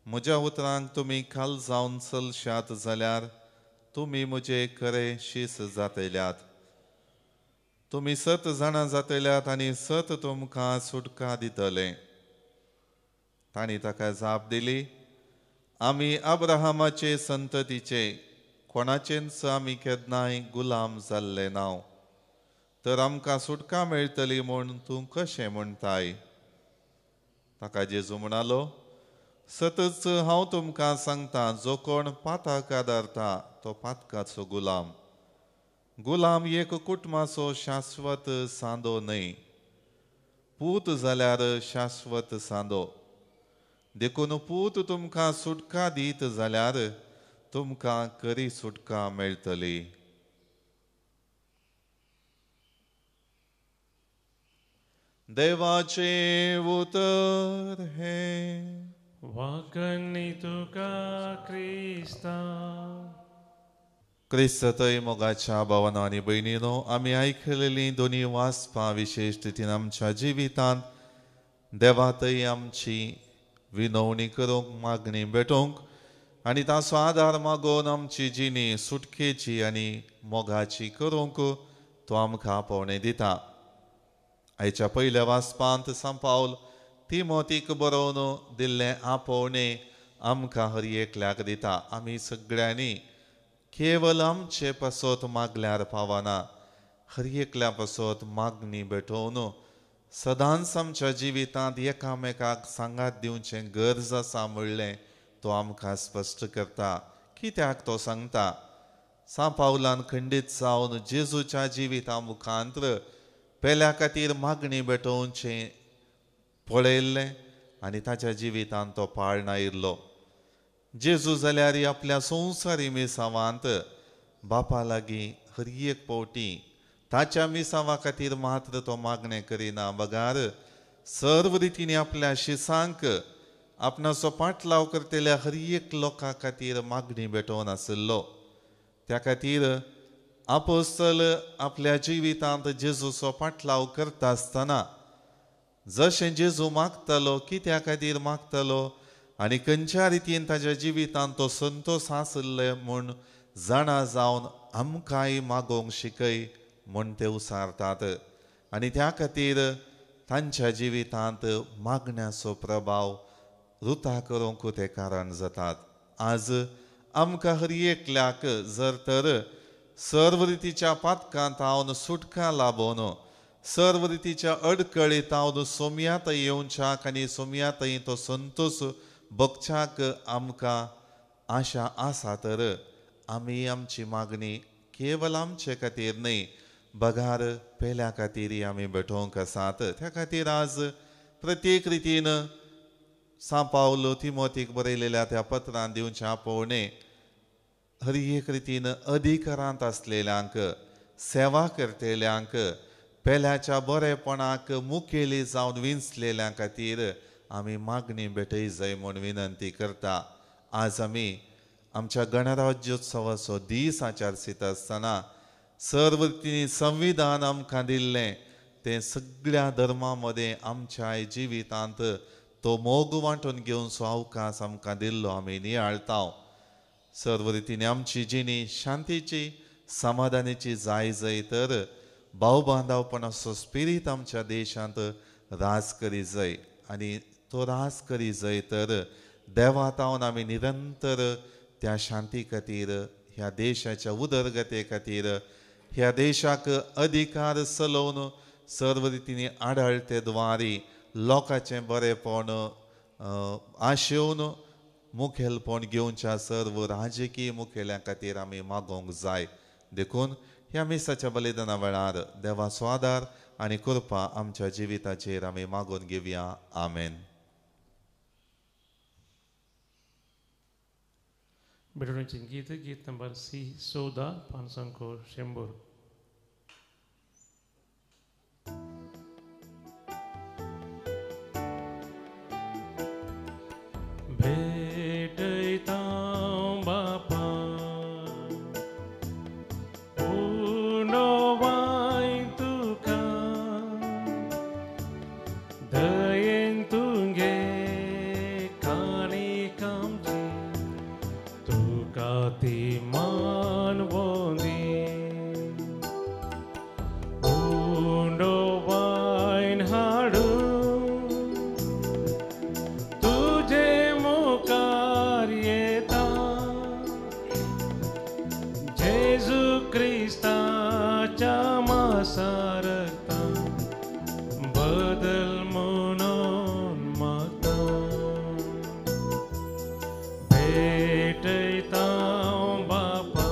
म्हज्या उतरांक तुमी खाल जावन चलशात जाल्यार तुमी म्हजे खरे शीस जातयल्यात. तुमी सत जाणां जातयल्यात आनी सत तुमकां सुटका दितले. तांणी ताका जाप दिली, आमी अब्राहमाचे संततीचे कोणाचेच आमी केन्नाय गुलाम जाल्ले नाव, तर आमकां सुटका मेळटली म्हूण तूं कशें म्हणटाय? ताका जेजू म्हणालो, सतच हांव तुमकां सांगतां, जो कोण पाताक आदारता तो पातकाचो गुलाम. गुलाम एक कुटुंबाचो शाश्वत सांदो न्हय, पूत जाल्यार शाश्वत सांदो. देखून पूत तुमकां सुटका दीत जाल्यार तुमकां खरी सुटका मेळटली. देवाचे उतर हे. वाकणी तुका क्रिस्ता. क्रिस्तय मोगाच्या भावांनो आनी भयणीनो, आमी आयकलेलीं दोनी वाचपां विशेश रितीन आमच्या जिवितांत देवातय आमची विनवणी करूंक, मागणी भेटोवंक आनी ताचो आदार मागोवन आमची जिणी सुटकेची आनी मोगाची करूंक तो आमकां आपोवणें दिता. आयच्या पयल्या वाचपांत सांत पावल तिमोथीक बरोवन दिल्लें आपोवणें आमकां हर एकल्याक दिता. आमी सगळ्यांनी केवल आमचे पासत मागल्यार पावना, हर एकल्या पासत मागणी भेटोवन सदांच आमच्या जिवितांत एकामेकाक सांगात दिवचें गरज आसा म्हणलें तो आमकां स्पश्ट करता. कित्याक तो सांगता? सांत पावलान खंडीत जावन जेजूच्या जिविता मुखांत्र पेल्या खातीर मागणी भेटोवचें पळयल्लें आनी ताच्या जिवितांत तो पाळना आयिल्लो. जेजू जाल्यार आपल्या संवसारी मिसावांत बापा लागीं हर एक पावटी ताच्या मिसावा खातीर मात्र तो मागणें करिना, बगार सर्व रितींनी आपल्या शिसांक आपणाचो पाटलाव करतल्या हर एक लोकां खातीर मागणी भेटोवन आशिल्लो. त्या खातीर आपोस्तल आपल्या जिवितांत जेजूचो पाटलाव करता आसतना जशें जेजू मागतालो, कित्या खातीर मागतालो आनी खंयच्या रितीन ताच्या जिवितांत तो संतोश आसले म्हूण जाणा जावन आमकांय मागोवंक शिकय म्हूण ते उसारतात. आनी त्या खातीर तांच्या जिवितांत मागण्याचो प्रभाव रुता करूंक ते कारण जातात. आज आमकां हर एकल्याक जर तर सर्व रितीच्या पातकांत हांव सुटका लाभोवन सर्व रितीच्या अडकळीत हांव सोम्यात येवच्याक आनी सोम्यात तो संतोष भोगच्याक आमकां आशा आसा, तर आमी आमची मागणी केवल आमचे खातीर न्हय, बगार पेल्या खातीरय आमी भेटोवंक आसात. त्या खातीर आज प्रत्येक रितीन सांत पावल तिमोथीक बरयलेल्या त्या पत्रांत दिवचें आपोवणें हर एक रितीन अधिकारांत आसलेल्यांक, सेवा करतल्यांक, पेल्याच्या बरेपणाक मुखेली जावन विंचलेल्या खातीर आमी मागणी भेटय जाय म्हूण विनंती करता. आज आमी आमच्या गणराज्योत्सवाचो दीस आचारसीत आसतना सर्व रितीनी संविधान आमकां दिल्लें तें सगळ्या धर्मां मदें आमच्या जिवितांत तो मोग वांटून घेवचो अवकाश आमकां दिल्लो आमी नियाळटाव. सर्व रितीनी आमची जिणी शांतीची, समाधानाची जाय जाय, तर भाव बांदवपणाचो स्पिरीट आमच्या देशांत राज करी जाय. आनी तो राज करी जाय तर देवातावन आमी निरंतर त्या शांती खातीर, ह्या देशाच्या उदरगते खातीर, ह्या देशाक अधिकार चलोवन सर्व रितीनी आडळते द्वारी लोकांचें बरेपण आशेवन मुखेलपण घेवच्या सर्व राजकीय मुखेल्या खातीर आमी मागोवंक जाय. देखून ह्या मिसाच्या बलिदाना वेळार देवाचो आदार आनी कृपा आमच्या जिविताचेर आमी मागून घेवया. आमेन. बेटोणेचें गीत नंबर 14 500 100. भेटयता बापा उणोवाय तुका, दयेन तुगे काणीक आमची तुका ती मानवोंदी. ख्रिस्ताच्या मासारता बदल म्हणून मागता भेटयता बापा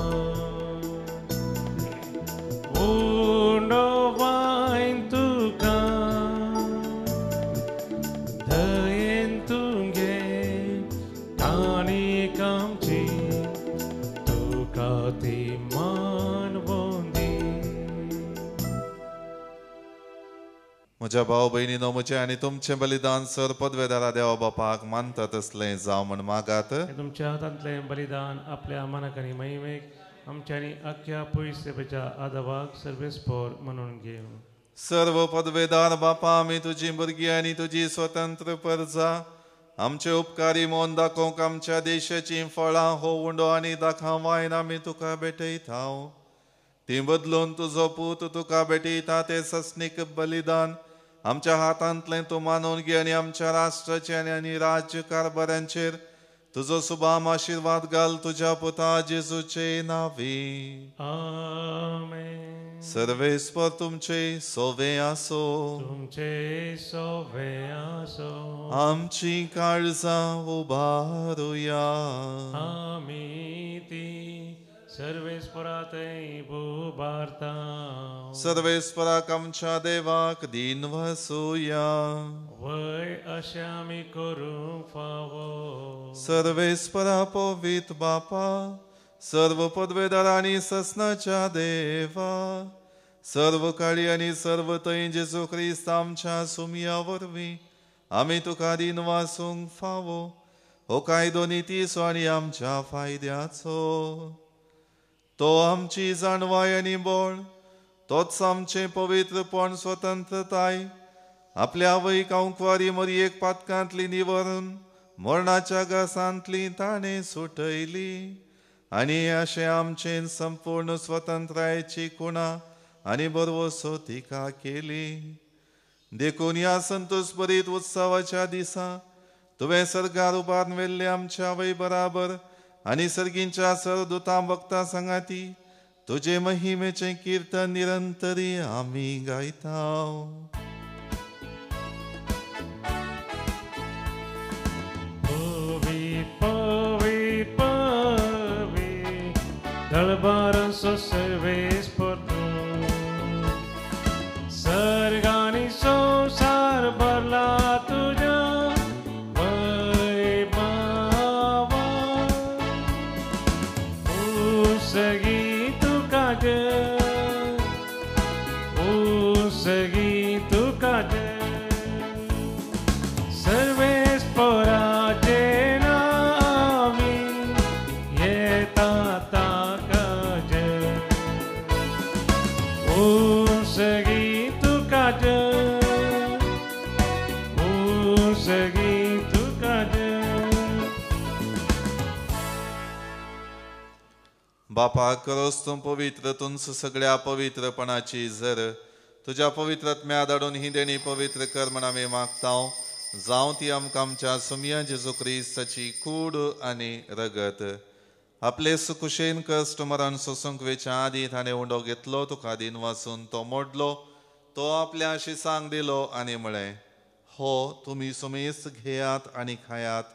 उंडो वाईन तुका दयेन तुंगे काणी कामची तुका ती मान बोंदी. म्हज्या भाव भयणीनो, म्हजें आनी तुमचें बलिदान सर पदवेदारा देवा बापाक मानता तसलें जावं म्हण मागात. हे तुमच्या हातांतलें बलिदान आपल्या मनाक आनी महिमेक आमच्या आनी आख्या पवित्रतेच्या आदाबाक सर्वेस्पोर म्हणून घेव. सर्व पदवेदार बापा, आमी तुजी भुरगीं आनी तुजी स्वतंत्र परजा आमचे उपकारी मोन दाखोवंक आमच्या देशाची फळां हो उंडो आनी दाखां वायन आमी तुका भेटयता. ती बदलून तुजो पूत तुका भेटयता तें सस्नीक बलिदान आमच्या हातांतलें तूं मानून घे आनी आमच्या राष्ट्राचे आनी राज्य कारभारांचेर तुजो सुभाम आशिर्वाद घाल तुज्या पुता जेजूचे नांवी. आमेन. सर्वेस्पर तुमचे सोवे आसो. तुमचे सोवे आसो. आमची काळजां उबारुया. आमी ती सर्वेस्परातय उबारता. सर्वेस्पराक आमच्या देवाक दिन वसूया. वय अशें आमी करूंक फावो. सर्वेस्परा पवित्र बापा, सर्व पदवेदार आनी ससनाच्या देवा, सर्व काळी आनी सर्व थंय जेजू ख्रिस्त आमच्या सुमया वरवीं आमी तुका दिन वासूंक फावो. हो कायदो नितीसो आनी आमच्या फायद्याचो. तो आमची जाणवाय आनी बोळ, तोच आमचें पवित्रपण स्वतंत्रताय आपल्या वैक अंकवारी मरयेक पातकांतली निवरून मरणाच्या घासांतली ताणें सुटयली आनी अशें आमचें संपूर्ण स्वतंत्रायेची खुणा आनी बरवसो तिका केली. देखून ह्या संतोश भरीत उत्सवाच्या दिसा तुवें सर्गार उबारून वेल्ले आमच्या वै बराबर आनी सर्गींच्या सरदुतां भक्तां सांगाती तुजे महिमेचें कीर्तन निरंतरी आमी गायता. दळबार सो सर्वेस्पर सर्गानी संसार भरला तुझ्या वैभवा. उसगी तुका जय, उसगी तुका जय. सर्वेस्पराचे नावी येता उसगी तुका जय, उसगी तुका जय. बापा, करोस तूं पवित्र तुंच सगळ्या पवित्रपणाची झर तुज्या पवित्रत्म्या धाडून ही देणी पवित्र कर म्हण आमी मागता. जावं ती आमकां आमच्या सुमया जेजू क्रिस्ताची कूड आनी रगत. आपले सुकुशेन कश्ट मरण सोसूंक वेच्या आदी ताणें उंडो घेतलो, तुका दिन वाचून तो मोडलो, तो आपल्या शिसांक दिलो आनी म्हळें, हो तुमी सुमेस्त घेयात आनी खायात,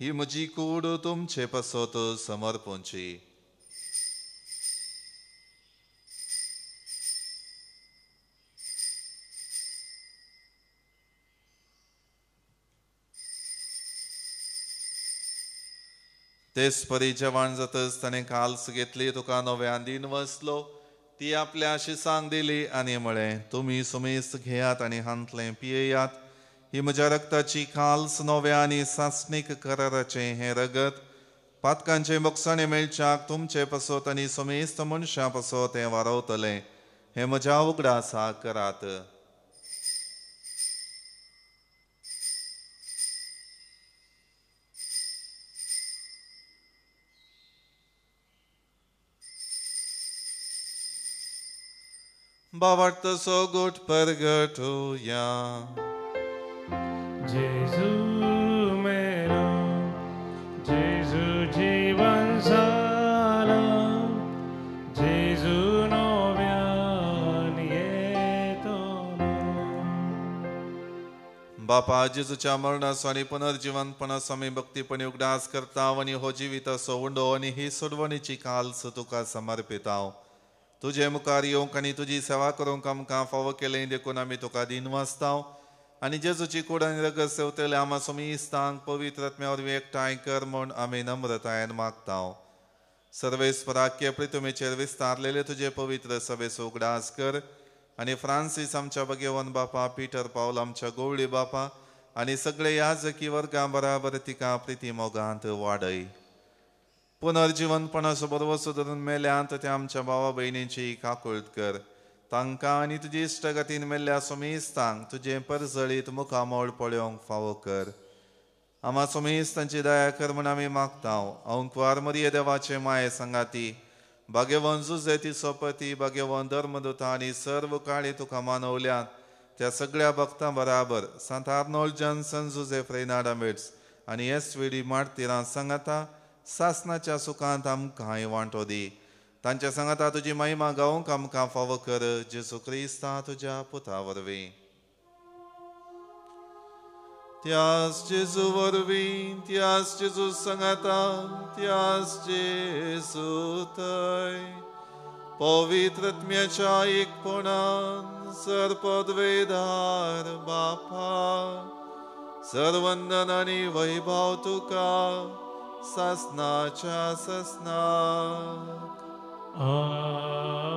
ही म्हजी कूड तुमचे पासत समर्पूंची. तेच परी जेवण जातच ताणें काल्स घेतली, तुका नव्यान दिन वसलो, ती आपल्या शिसांक दिली आनी म्हळें, तुमी सुमेस्त घेयात आनी हांतलें पियेयात, ही म्हज्या रक्ताची काल्स नव्या आनी सासणीक कराराचें हें रगत पातकांचे मोक्षाणें मेळच्याक तुमचे पासत आनी सुमेस्त मनशां पासत हें वारवतलें. हें म्हज्या उगडासा करात. बावार्तसो गोट परगटुया. जेजू मेरो, जेजू जीवन झाला, जेजू बापा जेजूच्या मरणाचो आनी पुनर्जीवनपणाचो आमी भक्तीपणी उगडास करता आनी हो जिवीत असो उंडो आनी ही सोडवणीची काल्स तुका समर्पिता. तुजे मुखार येवंक आनी तुजी सेवा करूंक आमकां फावो केलें देखून आमी तुका दिन वाचता आनी जेजूची कूड आनी रगत सेवतले आमा सोमिस्तांक पवित्र आत्म्या वरवीं एकठांय कर म्हूण आमी नम्रतायेन मागता. सर्वेस्पराख्य प्रितुमेचेर विस्तारलेले तुजे पवित्र सभेचो उगडास कर आनी फ्रांसीस आमच्या भगेवन बापा, पीटर पावल आमच्या गवळी बापा आनी सगळे याजकी वर्गां बराबर तिका प्रिती मोगांत वाडय. पुनर्जीवनपणाचो बरो सुदारून मेल्यांत त्या आमच्या भावा भयणींची काकुळट कर. तांकां आनी तुजी इश्टगतीन मेल्ल्या सोमेस्तांक तुजें परजळीत मुखामोळ पळोवंक फावो कर. आमा सोमेस्तांची दया कर म्हूण आमी मागता. अंकुवार मरिये देवाचे माये संगाती, भाग्यवन जुझे सोपती, भाग्यवन धर्मदूता आनी सर्व काळी तुका मानवल्यात त्या सगळ्या भक्तां बराबर सांत आर्नोल्ड जॉन्सन, जुझे फ्रेनाडामिट्स आनी एस.व्ही.डी. मार्तिरां सांगाता सासनाच्या सुखांत आमकांय वांटो दी. तांच्या सांगाता तुजी महिमा गावंक आमकां फावो कर. जेजू क्रिस्ता तुज्या पुता वरवीं. त्याच जेजू वरवीं, त्याच जेजू सांगाता, त्याच जेजू थंय पवित्र आत्म्याच्या एकपणान सर्पद्वेदार बापा सर्वंदन आनी वैभव तुका सासनाच्या ससनाक. आमेन.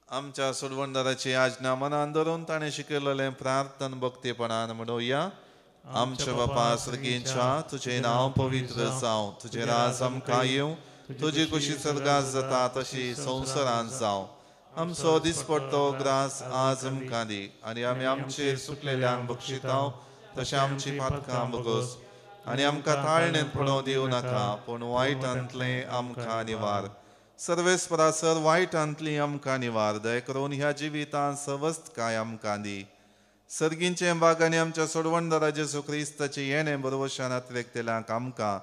आमच्या सोडवणदाराची आज्ञा मनान धरून ताणें शिकयलेलें प्रार्थन भक्तीपणान म्हणुया. आमच्या बापा सर्गींच्या तुजें नांव पवित्र जावं, तुजें राज आमकां येवं, तुजी कुशी सर्गास जाता तशी संवसारांत जावं. आमचो दिसपडटो ग्रास आज आमकां दी आनी आमी आमचेर सुटलेल्यांक बक्षिता तशें आमची पातकां बगोस आनी आमकां ताळणेंत पडोवं दिवं नाका, पूण वायटांतलें आमकां निवार. सर्वेस्परासर वायटांतली आमकां निवार. दय करून ह्या जिवितांत सवस्तकाय आमकां दी. सर्गींचें बाग आनी आमच्या सोडवणदारा जेजू क्रिस्ताची येणें बरोवशान अतिरेकतेल्यांक आमकां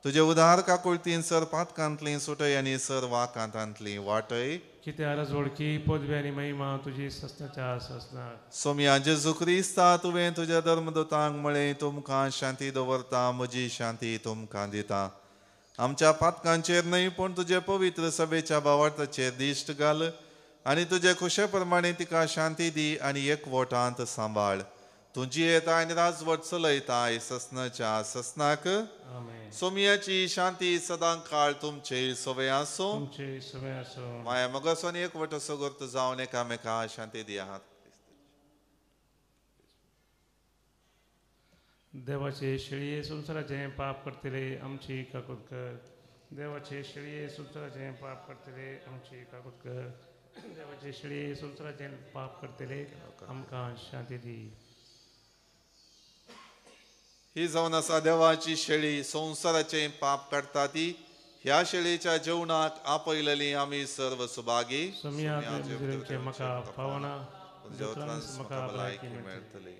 तुजे उदार काकुळतीन सर पातकांतली सुटय आनी सर वाकांतांतली वाटय. कितें आरज वळखी पदवी आनी महिमा तुजी ससनाच्या ससनाक. सोम्या जेजू क्रिस्ता तुवें तुज्या धर्मदूतांक म्हळें तुमकां शांती दवरता, म्हजी शांती तुमकां दिता. आमच्या पातकांचेर न्हय पूण तुजे पवित्र सभेच्या भावार्थाचेर दिश्ट घाल आनी तुजे खुशे प्रमाणे तिका शांती दी आनी एकवटांत सांबाळ. तुजी येताय आनी राजवट चलयताय ससनाच्या ससनाक. सोमियाची शांती सदां काळ तुमचे सवय आसूं. माया मोगासोन एकवट सगोर्त जावन एकामेका शांती दियात. देवाचे शेळये संसाराचे पाप करतले आमची काकूट कर. देवाचे शेळये संसाराचे पाप करतले आमची काकूट कर. देवाचे शेळये संसाराचे पाप करतले आमकां शांती दी. ही जावन आसा देवाची शेळी संवसाराचे पाप काडटा ती. ह्या शेळीच्या जेवणाक आपयलेली आमी सर्व सुभागी. म्हाका पावना म्हाका भलायकी मेळटली.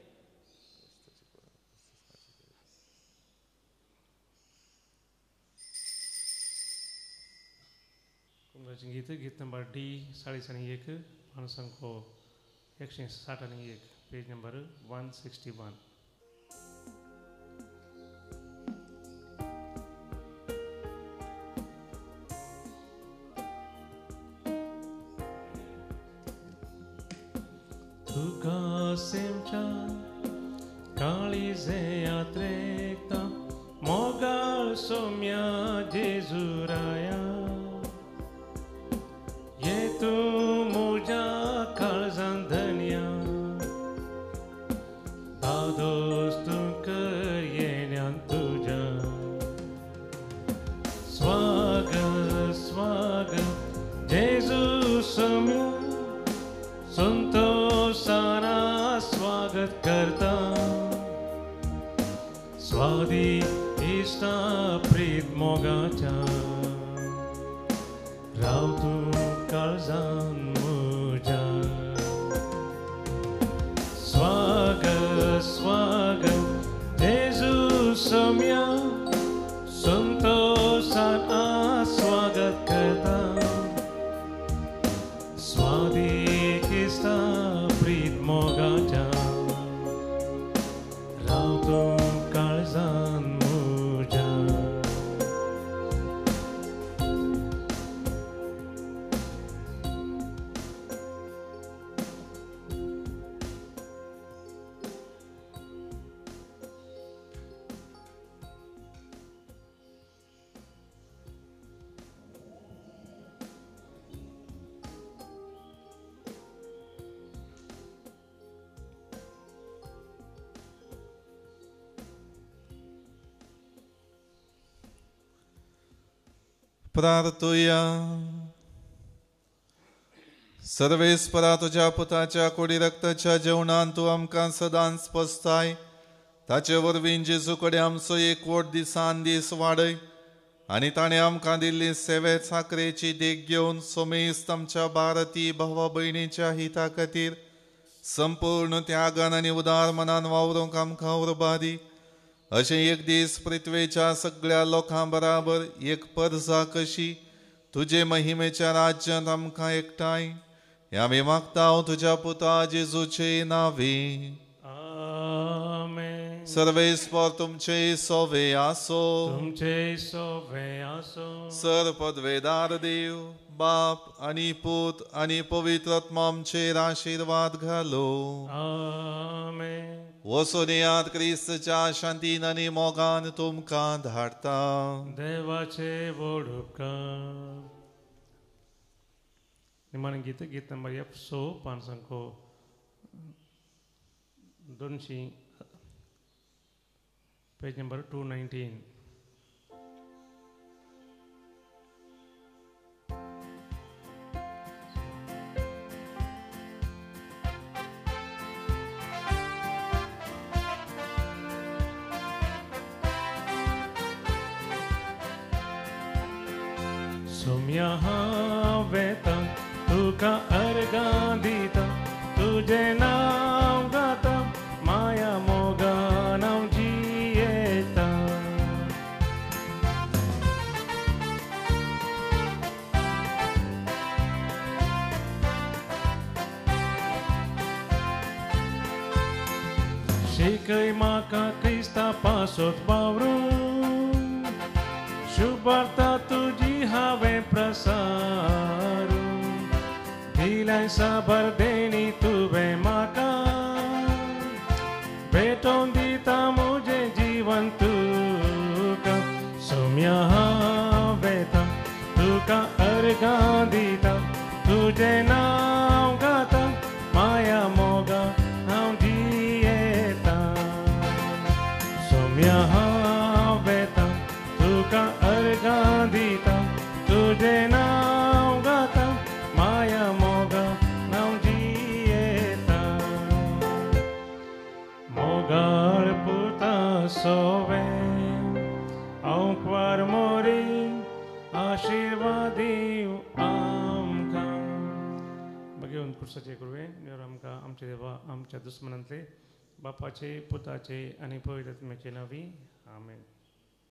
गीत नंबर डी 41 अनुसंख्या 161 पेज नंबर 161. तुका सेमच्या काळीजे यात्रेकता मोगाळ सोम्या जेजुराया ये तू मोजा काळजान धन्या दादोस तू कर येण्यान तुझ्या स्वागत स्वागत जेजू सोम्या संतोषाना स्वागत करता स्वादी इष्टा प्रीत मोगाच्या राव तू काळजान म्हज्या स्वागत स्वागत जेजू सोम्या संतोषान स्वागत करता प्रार्थुया. सर्वेस्परा तुझ्या पुताच्या कोडी रक्ताच्या जेवणान तू आमकां सदांच पसताय. ताचे वरवीं जेजू कडेन आमचो एकवट दिसान दीस वाडय आनी ताणें आमकां दिल्ली सेवे साकरेची देख घेवन सोमेस्त आमच्या भारतीय भावा भयणीच्या हिता खातीर संपूर्ण त्यागान आनी उदार मनान वावरूंक आमकां उर्बादी. अशें एक दीस पृथ्वेच्या सगळ्या लोकां बराबर एक परजा कशी तुजे महिमेच्या राज्यांत आमकां एकठांय. हें आमी मागता हांव तुज्या पुता जेजूचे नांवे. आमेन. सर्वेस्पर तुमचे सोवे आसो. तुमचे सोवे आसो. सर्वपदवेदार देव बाप आनी पूत आनी पवित्र आत्मा आमचेर आशीर्वाद घालो. आमेन. वसोनियात क्रिस्तच्या शांतीन आनी मोगान तुमकां धाडटा. देवाचे व्हड उपकार. निमाण गीत गीत नंबर 155 200 पेज नंबर 219. सोम्या हावेता तुका अर्गां दिता तुझे नांव गाता माया मोगान हांव जियेता. शिकय म्हाका क्रिस्ता पासत वावरूंक शुभार्था तुजी हांवें प्रसारूंक. दिलाय साबर देणी तुवें म्हाका भेटोवन दिता म्हजें जीवन तुका. सोम्या हांवें तुका अर्गां दिता तुजें नांव गाता माया मोगा हांव जियेता. सोम्या हांवें तुका अर्गां दिता तुजें नांव गाता माया मोगा हांव जियेता. मोगाळ पुता सोवे हांव क्वार मोरी आशिर्वाद दिव आमकां. बघेवन कुर्साचे करुवें देव आमकां आमचे देवा आमच्या दुस्मनांतले बापाचे पुताचे आनी पवित्र आत्म्याचे नांवी. आमेन.